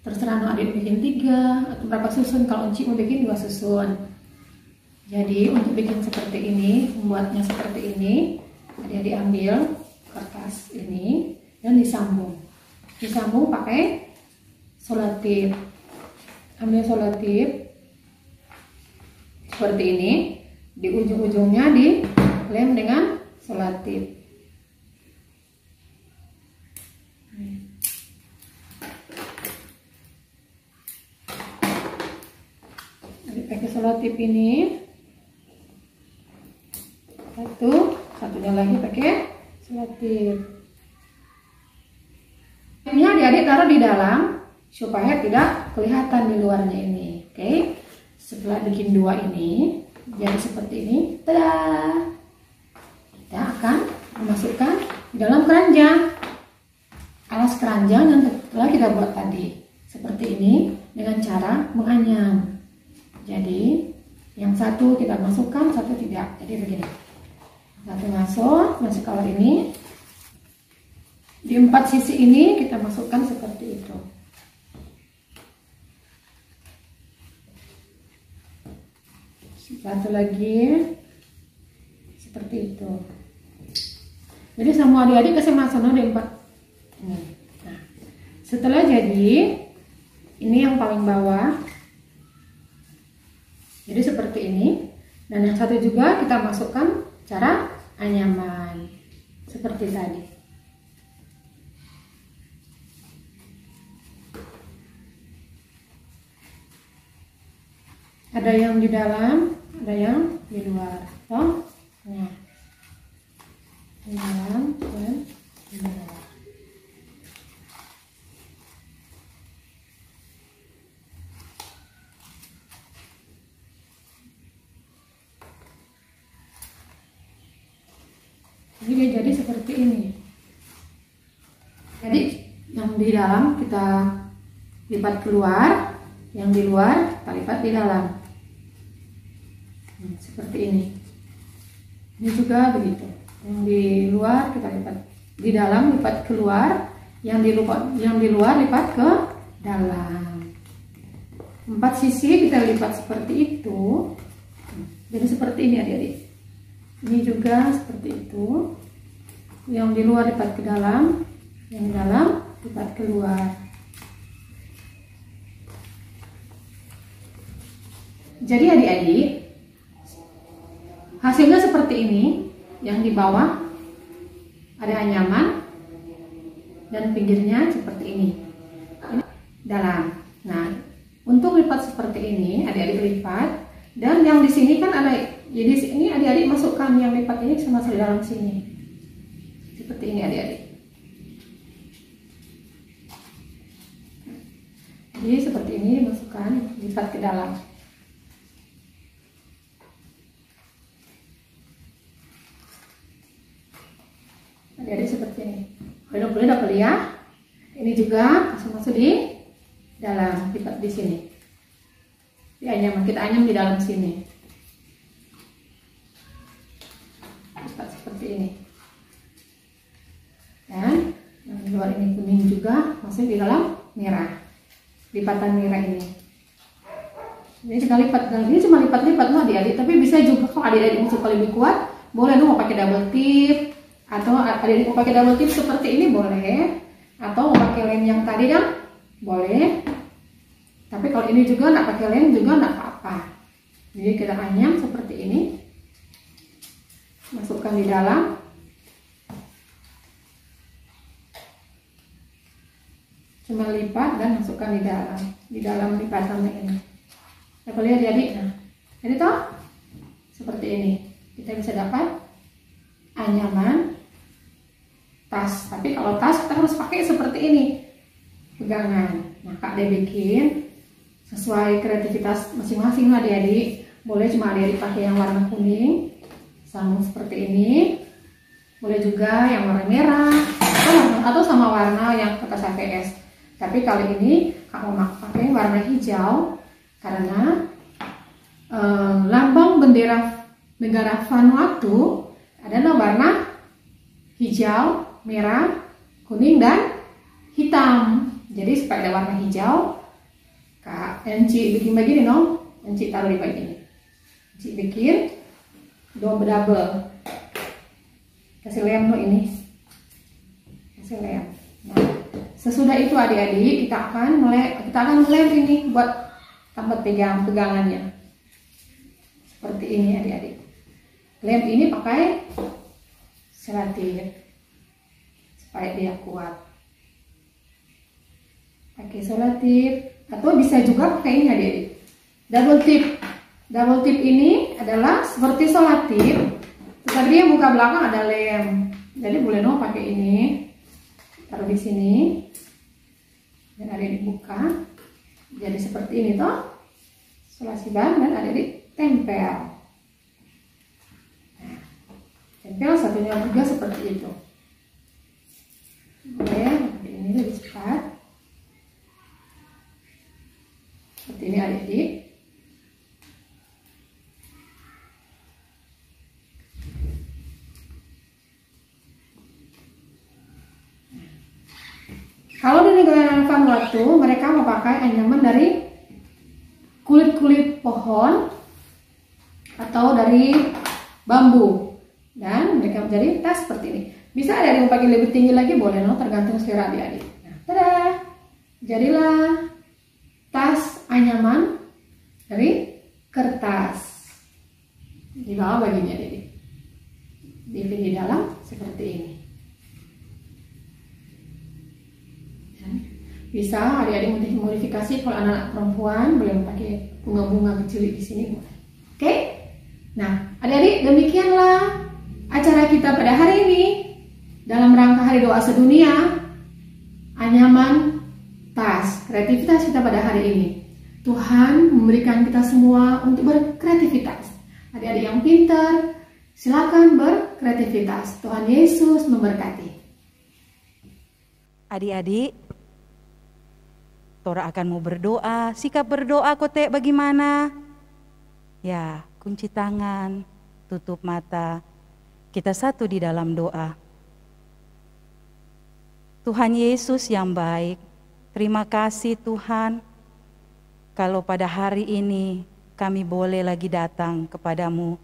Terserah adik bikin 3 atau berapa susun. Kalau enci mau bikin 2 susun. Jadi untuk bikin seperti ini, membuatnya seperti ini, adik-adik ambil kertas ini dan disambung. Disambung pakai selotip. Ambil selotip seperti ini, di ujung-ujungnya dilem dengan selotip. Pakai selotip ini, satunya lagi pakai selotip. Ini adik-adik taruh di dalam supaya tidak kelihatan di luarnya ini. Oke. Setelah bikin 2 ini jadi seperti ini, tada, kita akan memasukkan di dalam keranjang, alas keranjang yang telah kita buat tadi. Seperti ini dengan cara menganyam. Jadi yang satu kita masukkan, satu tidak. Jadi begini, satu masuk kalau ini. Di 4 sisi ini kita masukkan seperti itu. Satu lagi seperti itu. Jadi semua adik-adik kasih masuknya di 4. Nah, setelah jadi, ini yang paling bawah. Jadi seperti ini. Dan yang satu juga kita masukkan cara anyaman seperti tadi. Ada yang di dalam, ada yang di luar. Oh, nah, di dalam dan di luar. Jadi dia jadi seperti ini. Jadi yang di dalam kita lipat keluar, yang di luar kita lipat di dalam. Seperti ini. Ini juga begitu. Yang di luar kita lipat di dalam, lipat keluar, yang di luar lipat ke dalam. 4 sisi kita lipat seperti itu. Jadi seperti ini adik-adik. Ini juga seperti itu. Yang di luar lipat ke dalam, yang di dalam lipat keluar. Jadi adik-adik, hasilnya seperti ini. Yang di bawah ada anyaman dan pinggirnya seperti ini. Ini dalam. Nah, Untuk lipat seperti ini, adik-adik lipat. Dan yang di sini kan ada, jadi ini adik-adik masukkan yang lipat ini masuk di dalam sini. Seperti ini adik-adik. Jadi seperti ini masukkan, lipat ke dalam. Adik-adik seperti ini. Boleh dapat ya. Ini juga masuk di dalam, lipat di sini. Kita anyam di dalam sini. Lipat seperti ini. Dan yang di luar ini kuning juga masuk di dalam merah. Lipatan merah ini. Jadi kita lipat, ini cuma lipat-lipat loh adik-adik. Tapi bisa juga kalau adik-adik mau suka lebih kuat, boleh dong mau pakai double tip. Atau adik-adik mau pakai double tip seperti ini boleh. Atau mau pakai lem yang tadi kan boleh. Tapi kalau ini juga nggak pakai lem juga nggak apa-apa. Jadi kita anyam seperti ini, masukkan di dalam. Cuma lipat dan masukkan di dalam lipatannya ini. Kita lihat jadi, nah, jadi toh seperti ini kita bisa dapat anyaman tas. Tapi kalau tas kita harus pakai seperti ini, pegangan. Nah, Kak dia bikin sesuai kreativitas masing-masing adik-adik. Boleh cuma adik-adik pakai yang warna kuning, sama seperti ini. Boleh juga yang warna merah atau sama warna yang kertas HVS. Tapi kali ini Kak mau pakai warna hijau karena lambang bendera negara Vanuatu adalah warna hijau, merah, kuning dan hitam. Jadi supaya ada warna hijau, Kak Enci bikin begini dong. Enci taruh di begini. Enci bikin double. Kasih lem lo ini. Kasih lem. Nah, sesudah itu adik-adik kita akan lem ini buat tempat pegangannya. Seperti ini adik-adik. Lem ini pakai selotip supaya dia kuat. Pakai selotip. Atau bisa juga pakai ini adik-adik, double tip ini adalah seperti selotip, tetapi dia buka belakang ada lem. Jadi boleh dong pakai ini, taruh di sini dan adik-adik buka. Jadi seperti ini toh, selasiban dan adik-adik tempel. Nah, tempel satunya juga seperti itu. Boleh pakai ini lebih cepat. Seperti ini adik-adik. Kalau di negara Vanuatu mereka memakai anyaman dari kulit-kulit pohon atau dari bambu dan mereka menjadi tas seperti ini. Bisa ada yang pakai lebih tinggi lagi boleh, tergantung selera adik-adik. Nah, tada, jadilah tas anyaman dari kertas. Di bawah bagiannya adik-adik. Di dalam seperti ini. Bisa adik-adik modifikasi kalau anak perempuan boleh pakai bunga-bunga kecil di sini. Oke? Nah, adik-adik demikianlah acara kita pada hari ini dalam rangka Hari Doa Sedunia. Anyaman tas, kreativitas kita pada hari ini. Tuhan memberikan kita semua untuk berkreativitas. Adik-adik yang pintar, silakan berkreativitas. Tuhan Yesus memberkati. Adik-adik, Tora akan mau berdoa. Sikap berdoa kote bagaimana? Ya, kunci tangan, tutup mata. Kita satu di dalam doa. Tuhan Yesus yang baik, terima kasih Tuhan, kalau pada hari ini kami boleh lagi datang kepadamu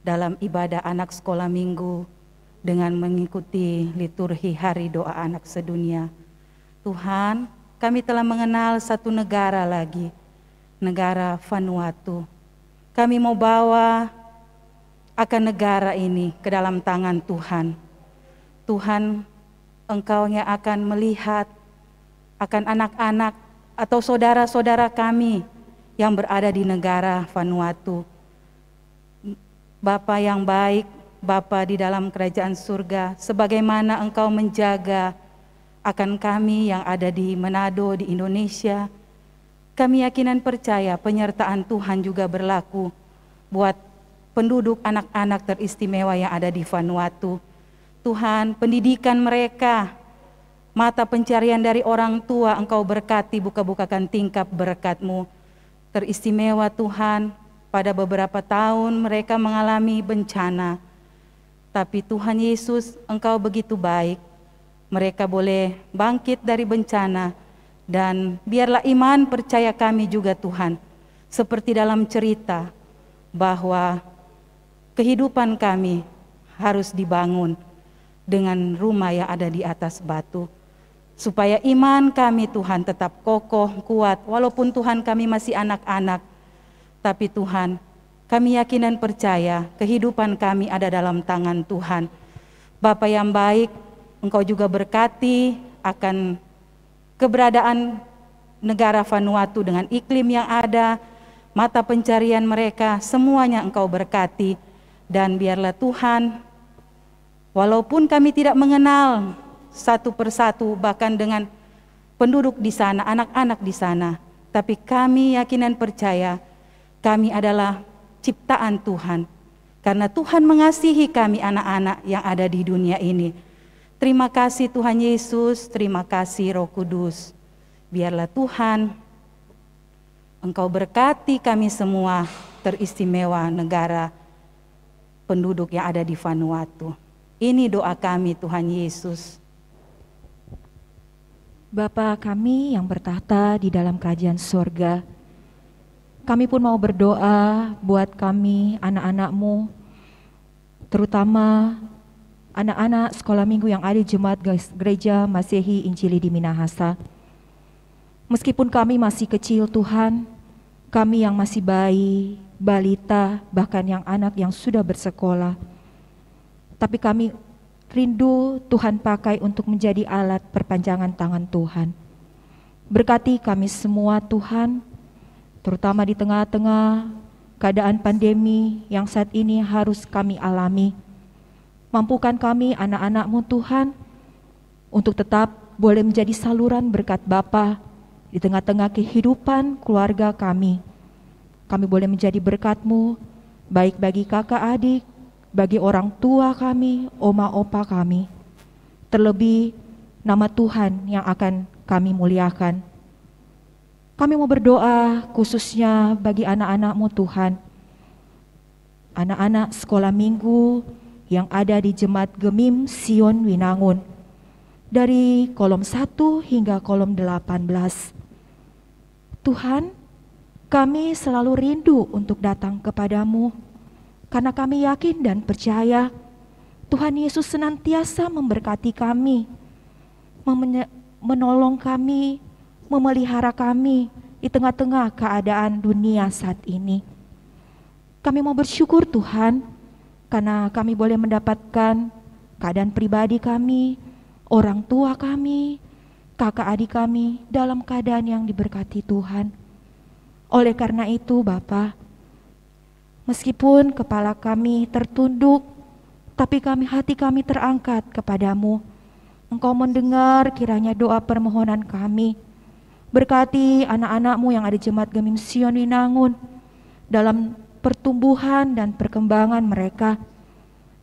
dalam ibadah anak sekolah minggu dengan mengikuti liturgi Hari Doa Anak Sedunia. Tuhan, kami telah mengenal satu negara lagi, negara Vanuatu. Kami mau bawa akan negara ini ke dalam tangan Tuhan. Tuhan, Engkau yang akan melihat akan anak-anak atau saudara-saudara kami yang berada di negara Vanuatu. Bapa yang baik, Bapa di dalam kerajaan surga, sebagaimana Engkau menjaga akan kami yang ada di Manado, di Indonesia, kami yakin dan percaya penyertaan Tuhan juga berlaku buat penduduk anak-anak teristimewa yang ada di Vanuatu. Tuhan, pendidikan mereka, mata pencarian dari orang tua Engkau berkati, buka-bukakan tingkap berkat-Mu. Teristimewa Tuhan, pada beberapa tahun mereka mengalami bencana. Tapi Tuhan Yesus, Engkau begitu baik. Mereka boleh bangkit dari bencana. Dan biarlah iman percaya kami juga Tuhan. Seperti dalam cerita bahwa kehidupan kami harus dibangun dengan rumah yang ada di atas batu. Supaya iman kami Tuhan tetap kokoh, kuat. Walaupun Tuhan kami masih anak-anak. Tapi Tuhan, kami yakin dan percaya kehidupan kami ada dalam tangan Tuhan. Bapa yang baik, Engkau juga berkati akan keberadaan negara Vanuatu dengan iklim yang ada, mata pencarian mereka, semuanya Engkau berkati. Dan biarlah Tuhan, walaupun kami tidak mengenal satu persatu bahkan dengan penduduk di sana, anak-anak di sana, tapi kami yakin dan percaya kami adalah ciptaan Tuhan. Karena Tuhan mengasihi kami anak-anak yang ada di dunia ini. Terima kasih Tuhan Yesus, terima kasih Roh Kudus. Biarlah Tuhan, Engkau berkati kami semua teristimewa negara penduduk yang ada di Vanuatu. Ini doa kami Tuhan Yesus. Bapa kami yang bertahta di dalam kerajaan surga, kami pun mau berdoa buat kami anak-anak-Mu, terutama anak-anak sekolah minggu yang ada di Jemaat Gereja Masehi Injili di Minahasa. Meskipun kami masih kecil Tuhan, kami yang masih bayi, balita, bahkan yang anak yang sudah bersekolah, tapi kami rindu Tuhan pakai untuk menjadi alat perpanjangan tangan Tuhan. Berkati kami semua Tuhan, terutama di tengah-tengah keadaan pandemi yang saat ini harus kami alami. Mampukan kami anak-anak-Mu Tuhan untuk tetap boleh menjadi saluran berkat Bapa di tengah-tengah kehidupan keluarga kami. Kami boleh menjadi berkat-Mu baik bagi kakak adik, bagi orang tua kami, oma opa kami. Terlebih nama Tuhan yang akan kami muliakan. Kami mau berdoa khususnya bagi anak-anak-Mu Tuhan. Anak-anak sekolah minggu yang ada di Jemaat Gemim Sion Winangun. Dari kolom 1 hingga kolom 18. Tuhan, kami selalu rindu untuk datang kepadamu. Karena kami yakin dan percaya Tuhan Yesus senantiasa memberkati kami, menolong kami, memelihara kami di tengah-tengah keadaan dunia saat ini. Kami mau bersyukur Tuhan, karena kami boleh mendapatkan keadaan pribadi kami, orang tua kami, kakak adik kami dalam keadaan yang diberkati Tuhan. Oleh karena itu Bapa, meskipun kepala kami tertunduk, tapi hati kami terangkat kepadamu. Engkau mendengar kiranya doa permohonan kami. Berkati anak-anak-Mu yang ada di Jemaat Gemim Sion Winangun dalam pertumbuhan dan perkembangan mereka.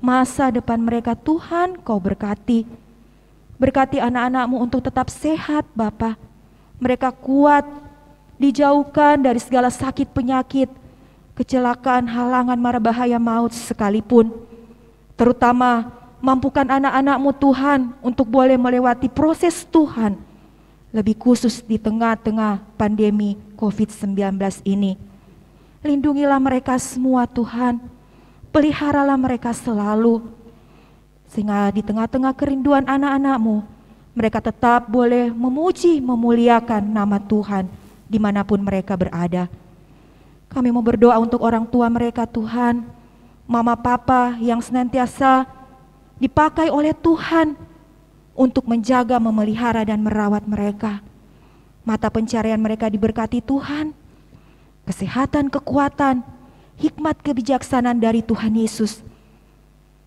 Masa depan mereka Tuhan Kau berkati. Berkati anak-anak-Mu untuk tetap sehat Bapa. Mereka kuat, dijauhkan dari segala sakit penyakit, kecelakaan, halangan, mara bahaya maut sekalipun. Terutama mampukan anak-anak-Mu Tuhan untuk boleh melewati proses Tuhan, lebih khusus di tengah-tengah pandemi COVID-19 ini. Lindungilah mereka semua Tuhan, peliharalah mereka selalu, sehingga di tengah-tengah kerinduan anak-anak-Mu, mereka tetap boleh memuji, memuliakan nama Tuhan dimanapun mereka berada. Kami mau berdoa untuk orang tua mereka Tuhan, mama papa yang senantiasa dipakai oleh Tuhan untuk menjaga, memelihara dan merawat mereka. Mata pencarian mereka diberkati Tuhan. Kesehatan, kekuatan, hikmat, kebijaksanaan dari Tuhan Yesus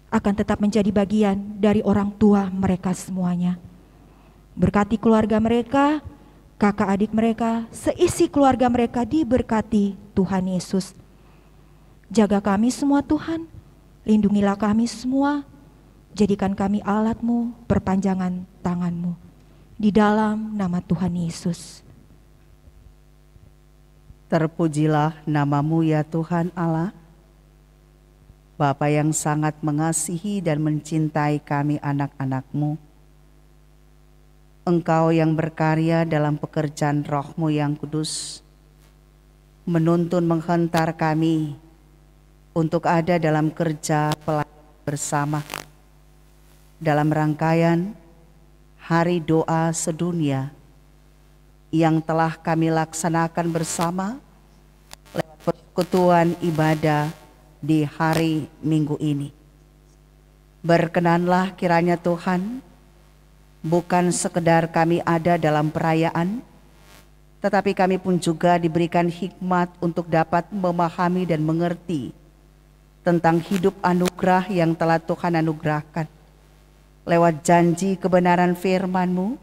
akan tetap menjadi bagian dari orang tua mereka semuanya. Berkati keluarga mereka, kakak adik mereka, seisi keluarga mereka diberkati Tuhan Yesus. Jaga kami semua Tuhan, lindungilah kami semua, jadikan kami alat-Mu, perpanjangan tangan-Mu. Di dalam nama Tuhan Yesus. Terpujilah nama-Mu ya Tuhan Allah, Bapa yang sangat mengasihi dan mencintai kami anak-anak-Mu. Engkau yang berkarya dalam pekerjaan Roh-Mu yang kudus, menuntun menghentar kami untuk ada dalam kerja pelayanan bersama dalam rangkaian Hari Doa Sedunia yang telah kami laksanakan bersama lewat persekutuan ibadah di hari Minggu ini. Berkenanlah kiranya Tuhan, bukan sekedar kami ada dalam perayaan, tetapi kami pun juga diberikan hikmat untuk dapat memahami dan mengerti tentang hidup anugerah yang telah Tuhan anugerahkan. Lewat janji kebenaran firman-Mu,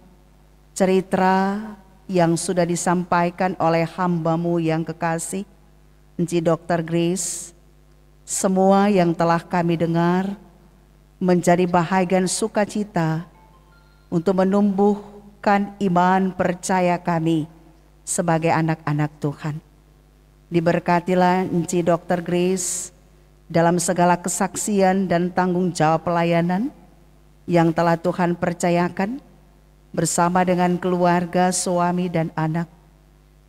cerita yang sudah disampaikan oleh hamba-Mu yang kekasih, Enci Dr. Grace, semua yang telah kami dengar menjadi bahagian sukacita untuk menumbuhkan iman percaya kami sebagai anak-anak Tuhan. Diberkatilah Enci Dr. Grace dalam segala kesaksian dan tanggung jawab pelayanan yang telah Tuhan percayakan bersama dengan keluarga, suami dan anak,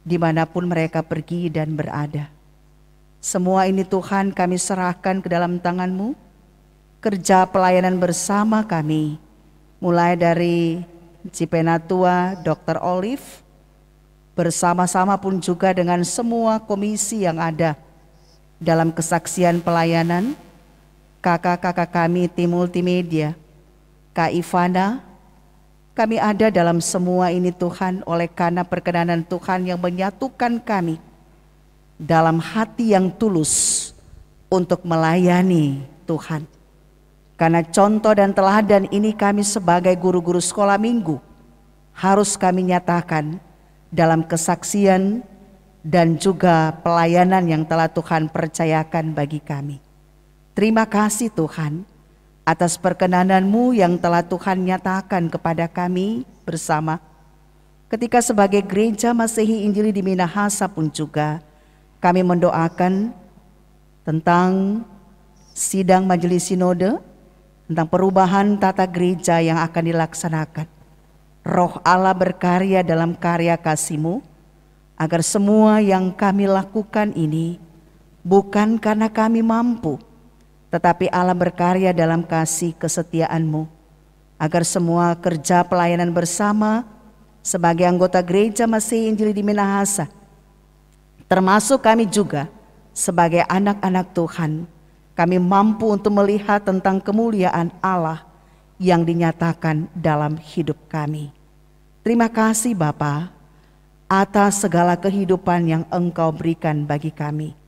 dimanapun mereka pergi dan berada. Semua ini Tuhan kami serahkan ke dalam tangan-Mu. Kerja pelayanan bersama kami, mulai dari Cipenatua, Dr. Olive, bersama-sama pun juga dengan semua komisi yang ada dalam kesaksian pelayanan, kakak-kakak kami tim multimedia, Kak Ivana, kami ada dalam semua ini Tuhan oleh karena perkenanan Tuhan yang menyatukan kami dalam hati yang tulus untuk melayani Tuhan. Karena contoh dan teladan ini kami sebagai guru-guru sekolah minggu harus kami nyatakan dalam kesaksian dan juga pelayanan yang telah Tuhan percayakan bagi kami. Terima kasih Tuhan atas perkenanan-Mu yang telah Tuhan nyatakan kepada kami bersama. Ketika sebagai gereja Masehi Injili di Minahasa pun juga kami mendoakan tentang sidang majelis sinode, tentang perubahan tata gereja yang akan dilaksanakan. Roh Allah berkarya dalam karya kasih-Mu, agar semua yang kami lakukan ini bukan karena kami mampu, tetapi Allah berkarya dalam kasih kesetiaan-Mu, agar semua kerja pelayanan bersama sebagai anggota gereja Masehi Injili di Minahasa, termasuk kami juga sebagai anak-anak Tuhan, kami mampu untuk melihat tentang kemuliaan Allah yang dinyatakan dalam hidup kami. Terima kasih Bapa atas segala kehidupan yang Engkau berikan bagi kami.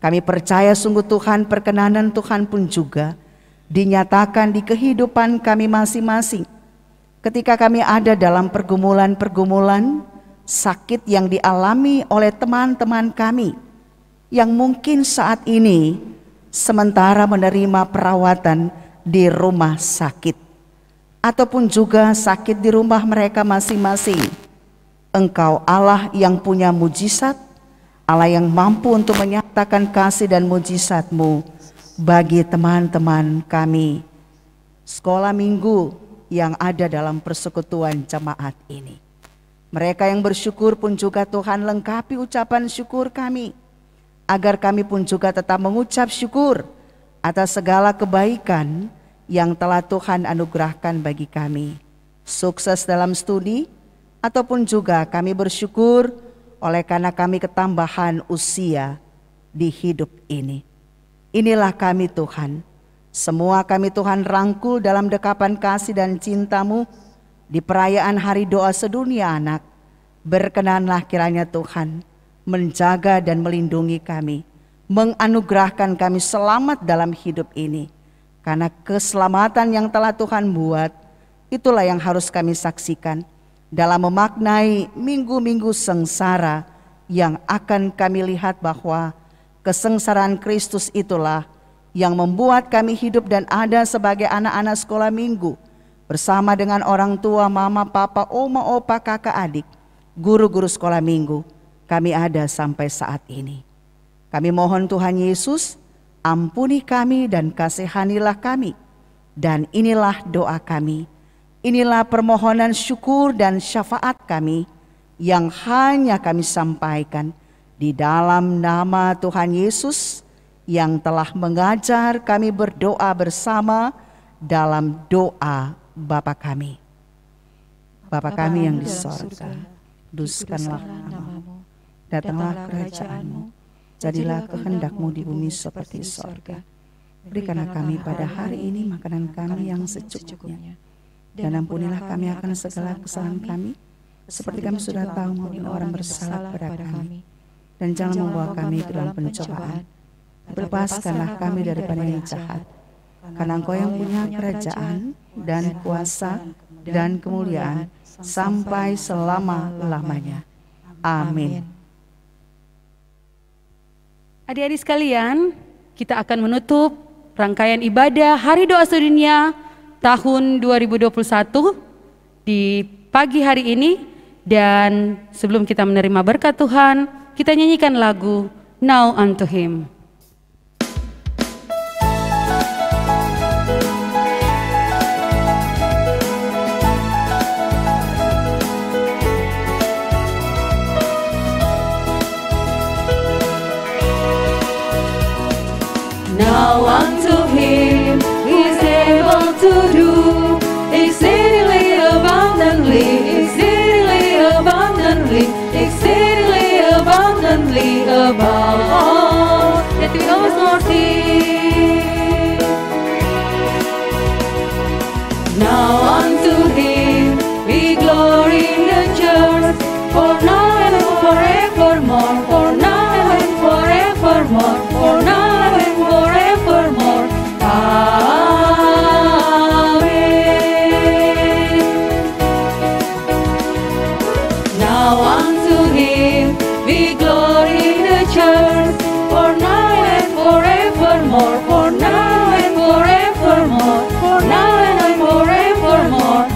Kami percaya sungguh Tuhan, perkenanan Tuhan pun juga dinyatakan di kehidupan kami masing-masing. Ketika kami ada dalam pergumulan-pergumulan, sakit yang dialami oleh teman-teman kami yang mungkin saat ini sementara menerima perawatan di rumah sakit ataupun juga sakit di rumah mereka masing-masing. Engkau Allah yang punya mujizat, Allah yang mampu untuk menyatakan kasih dan mujizat-Mu bagi teman-teman kami sekolah minggu yang ada dalam persekutuan jemaat ini. Mereka yang bersyukur pun juga Tuhan lengkapi ucapan syukur kami, agar kami pun juga tetap mengucap syukur atas segala kebaikan yang telah Tuhan anugerahkan bagi kami. Sukses dalam studi, ataupun juga kami bersyukur oleh karena kami ketambahan usia di hidup ini. Inilah kami Tuhan, semua kami Tuhan rangkul dalam dekapan kasih dan cinta-Mu di perayaan Hari Doa Sedunia Anak, Berkenanlah kiranya Tuhan menjaga dan melindungi kami, menganugerahkan kami selamat dalam hidup ini. Karena keselamatan yang telah Tuhan buat, itulah yang harus kami saksikan dalam memaknai minggu-minggu sengsara yang akan kami lihat bahwa kesengsaraan Kristus itulah yang membuat kami hidup dan ada sebagai anak-anak sekolah minggu bersama dengan orang tua, mama, papa, oma, opa, kakak, adik, guru-guru sekolah minggu. Kami ada sampai saat ini. Kami mohon Tuhan Yesus, ampuni kami dan kasihanilah kami. Dan inilah doa kami. Inilah permohonan syukur dan syafaat kami yang hanya kami sampaikan di dalam nama Tuhan Yesus yang telah mengajar kami berdoa bersama dalam doa Bapa kami. Bapa kami yang di sorga, kuduskanlah namamu, datanglah kerajaanmu, jadilah kehendak-Mu di bumi seperti di sorga. Berikanlah kami pada hari ini makanan kami yang secukupnya, dan ampunilah kami akan segala kesalahan kami, seperti kami sudah tahu maupun orang bersalah kepada kami. Dan jangan membawa kami ke dalam pencobaan, bebaskanlah kami daripada yang jahat. Karena Engkau yang punya kerajaan dan kuasa dan kemuliaan sampai selama-lamanya. Amin. Adik-adik sekalian, kita akan menutup rangkaian ibadah Hari Doa Sedunia tahun 2021 di pagi hari ini. Dan sebelum kita menerima berkat Tuhan, kita nyanyikan lagu Now Unto Him. Now unto Him who is able to do exceedingly abundantly, exceedingly abundantly above all that we ask or think. Now unto Him we glory in the church, for now and forevermore, for now and forevermore, for now and forevermore. Amen. Now unto Him we glory in the church, for now and forevermore, for now and forevermore, for now and forevermore.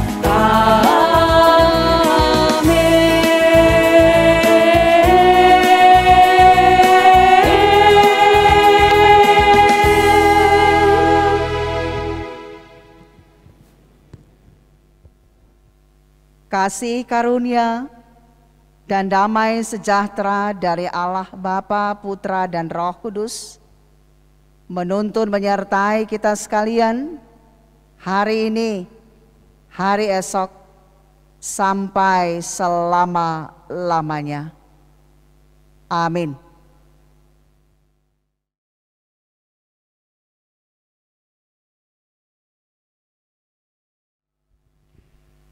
Kasih karunia dan damai sejahtera dari Allah Bapa, Putra, dan Roh Kudus menuntun menyertai kita sekalian hari ini, hari esok, sampai selama-lamanya. Amin.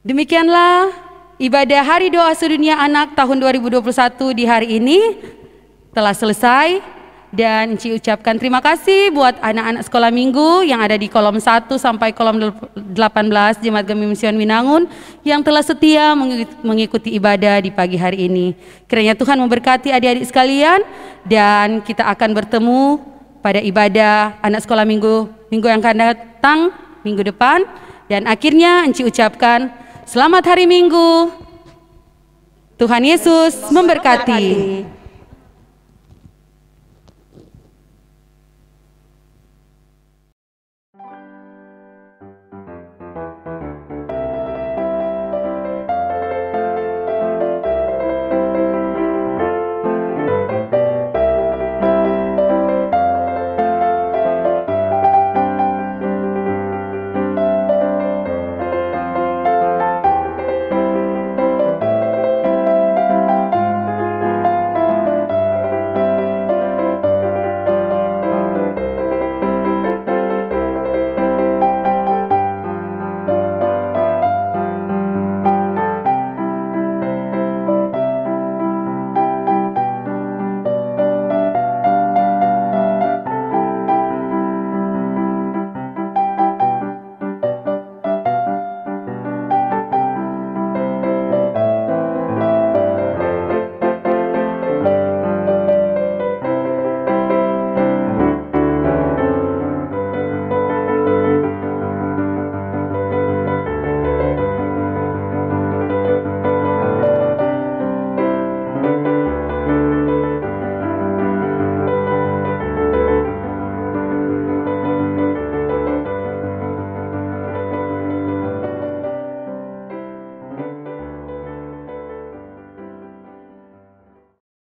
Demikianlah ibadah Hari Doa Sedunia Anak tahun 2021 di hari ini telah selesai, dan Enci ucapkan terima kasih buat anak-anak sekolah minggu yang ada di kolom 1 sampai kolom 18 Jemaat Gemi Mision Winangun yang telah setia mengikuti ibadah di pagi hari ini. Kiranya Tuhan memberkati adik-adik sekalian, dan kita akan bertemu pada ibadah anak sekolah minggu yang akan datang minggu depan. Dan akhirnya Enci ucapkan selamat hari Minggu. Tuhan Yesus memberkati.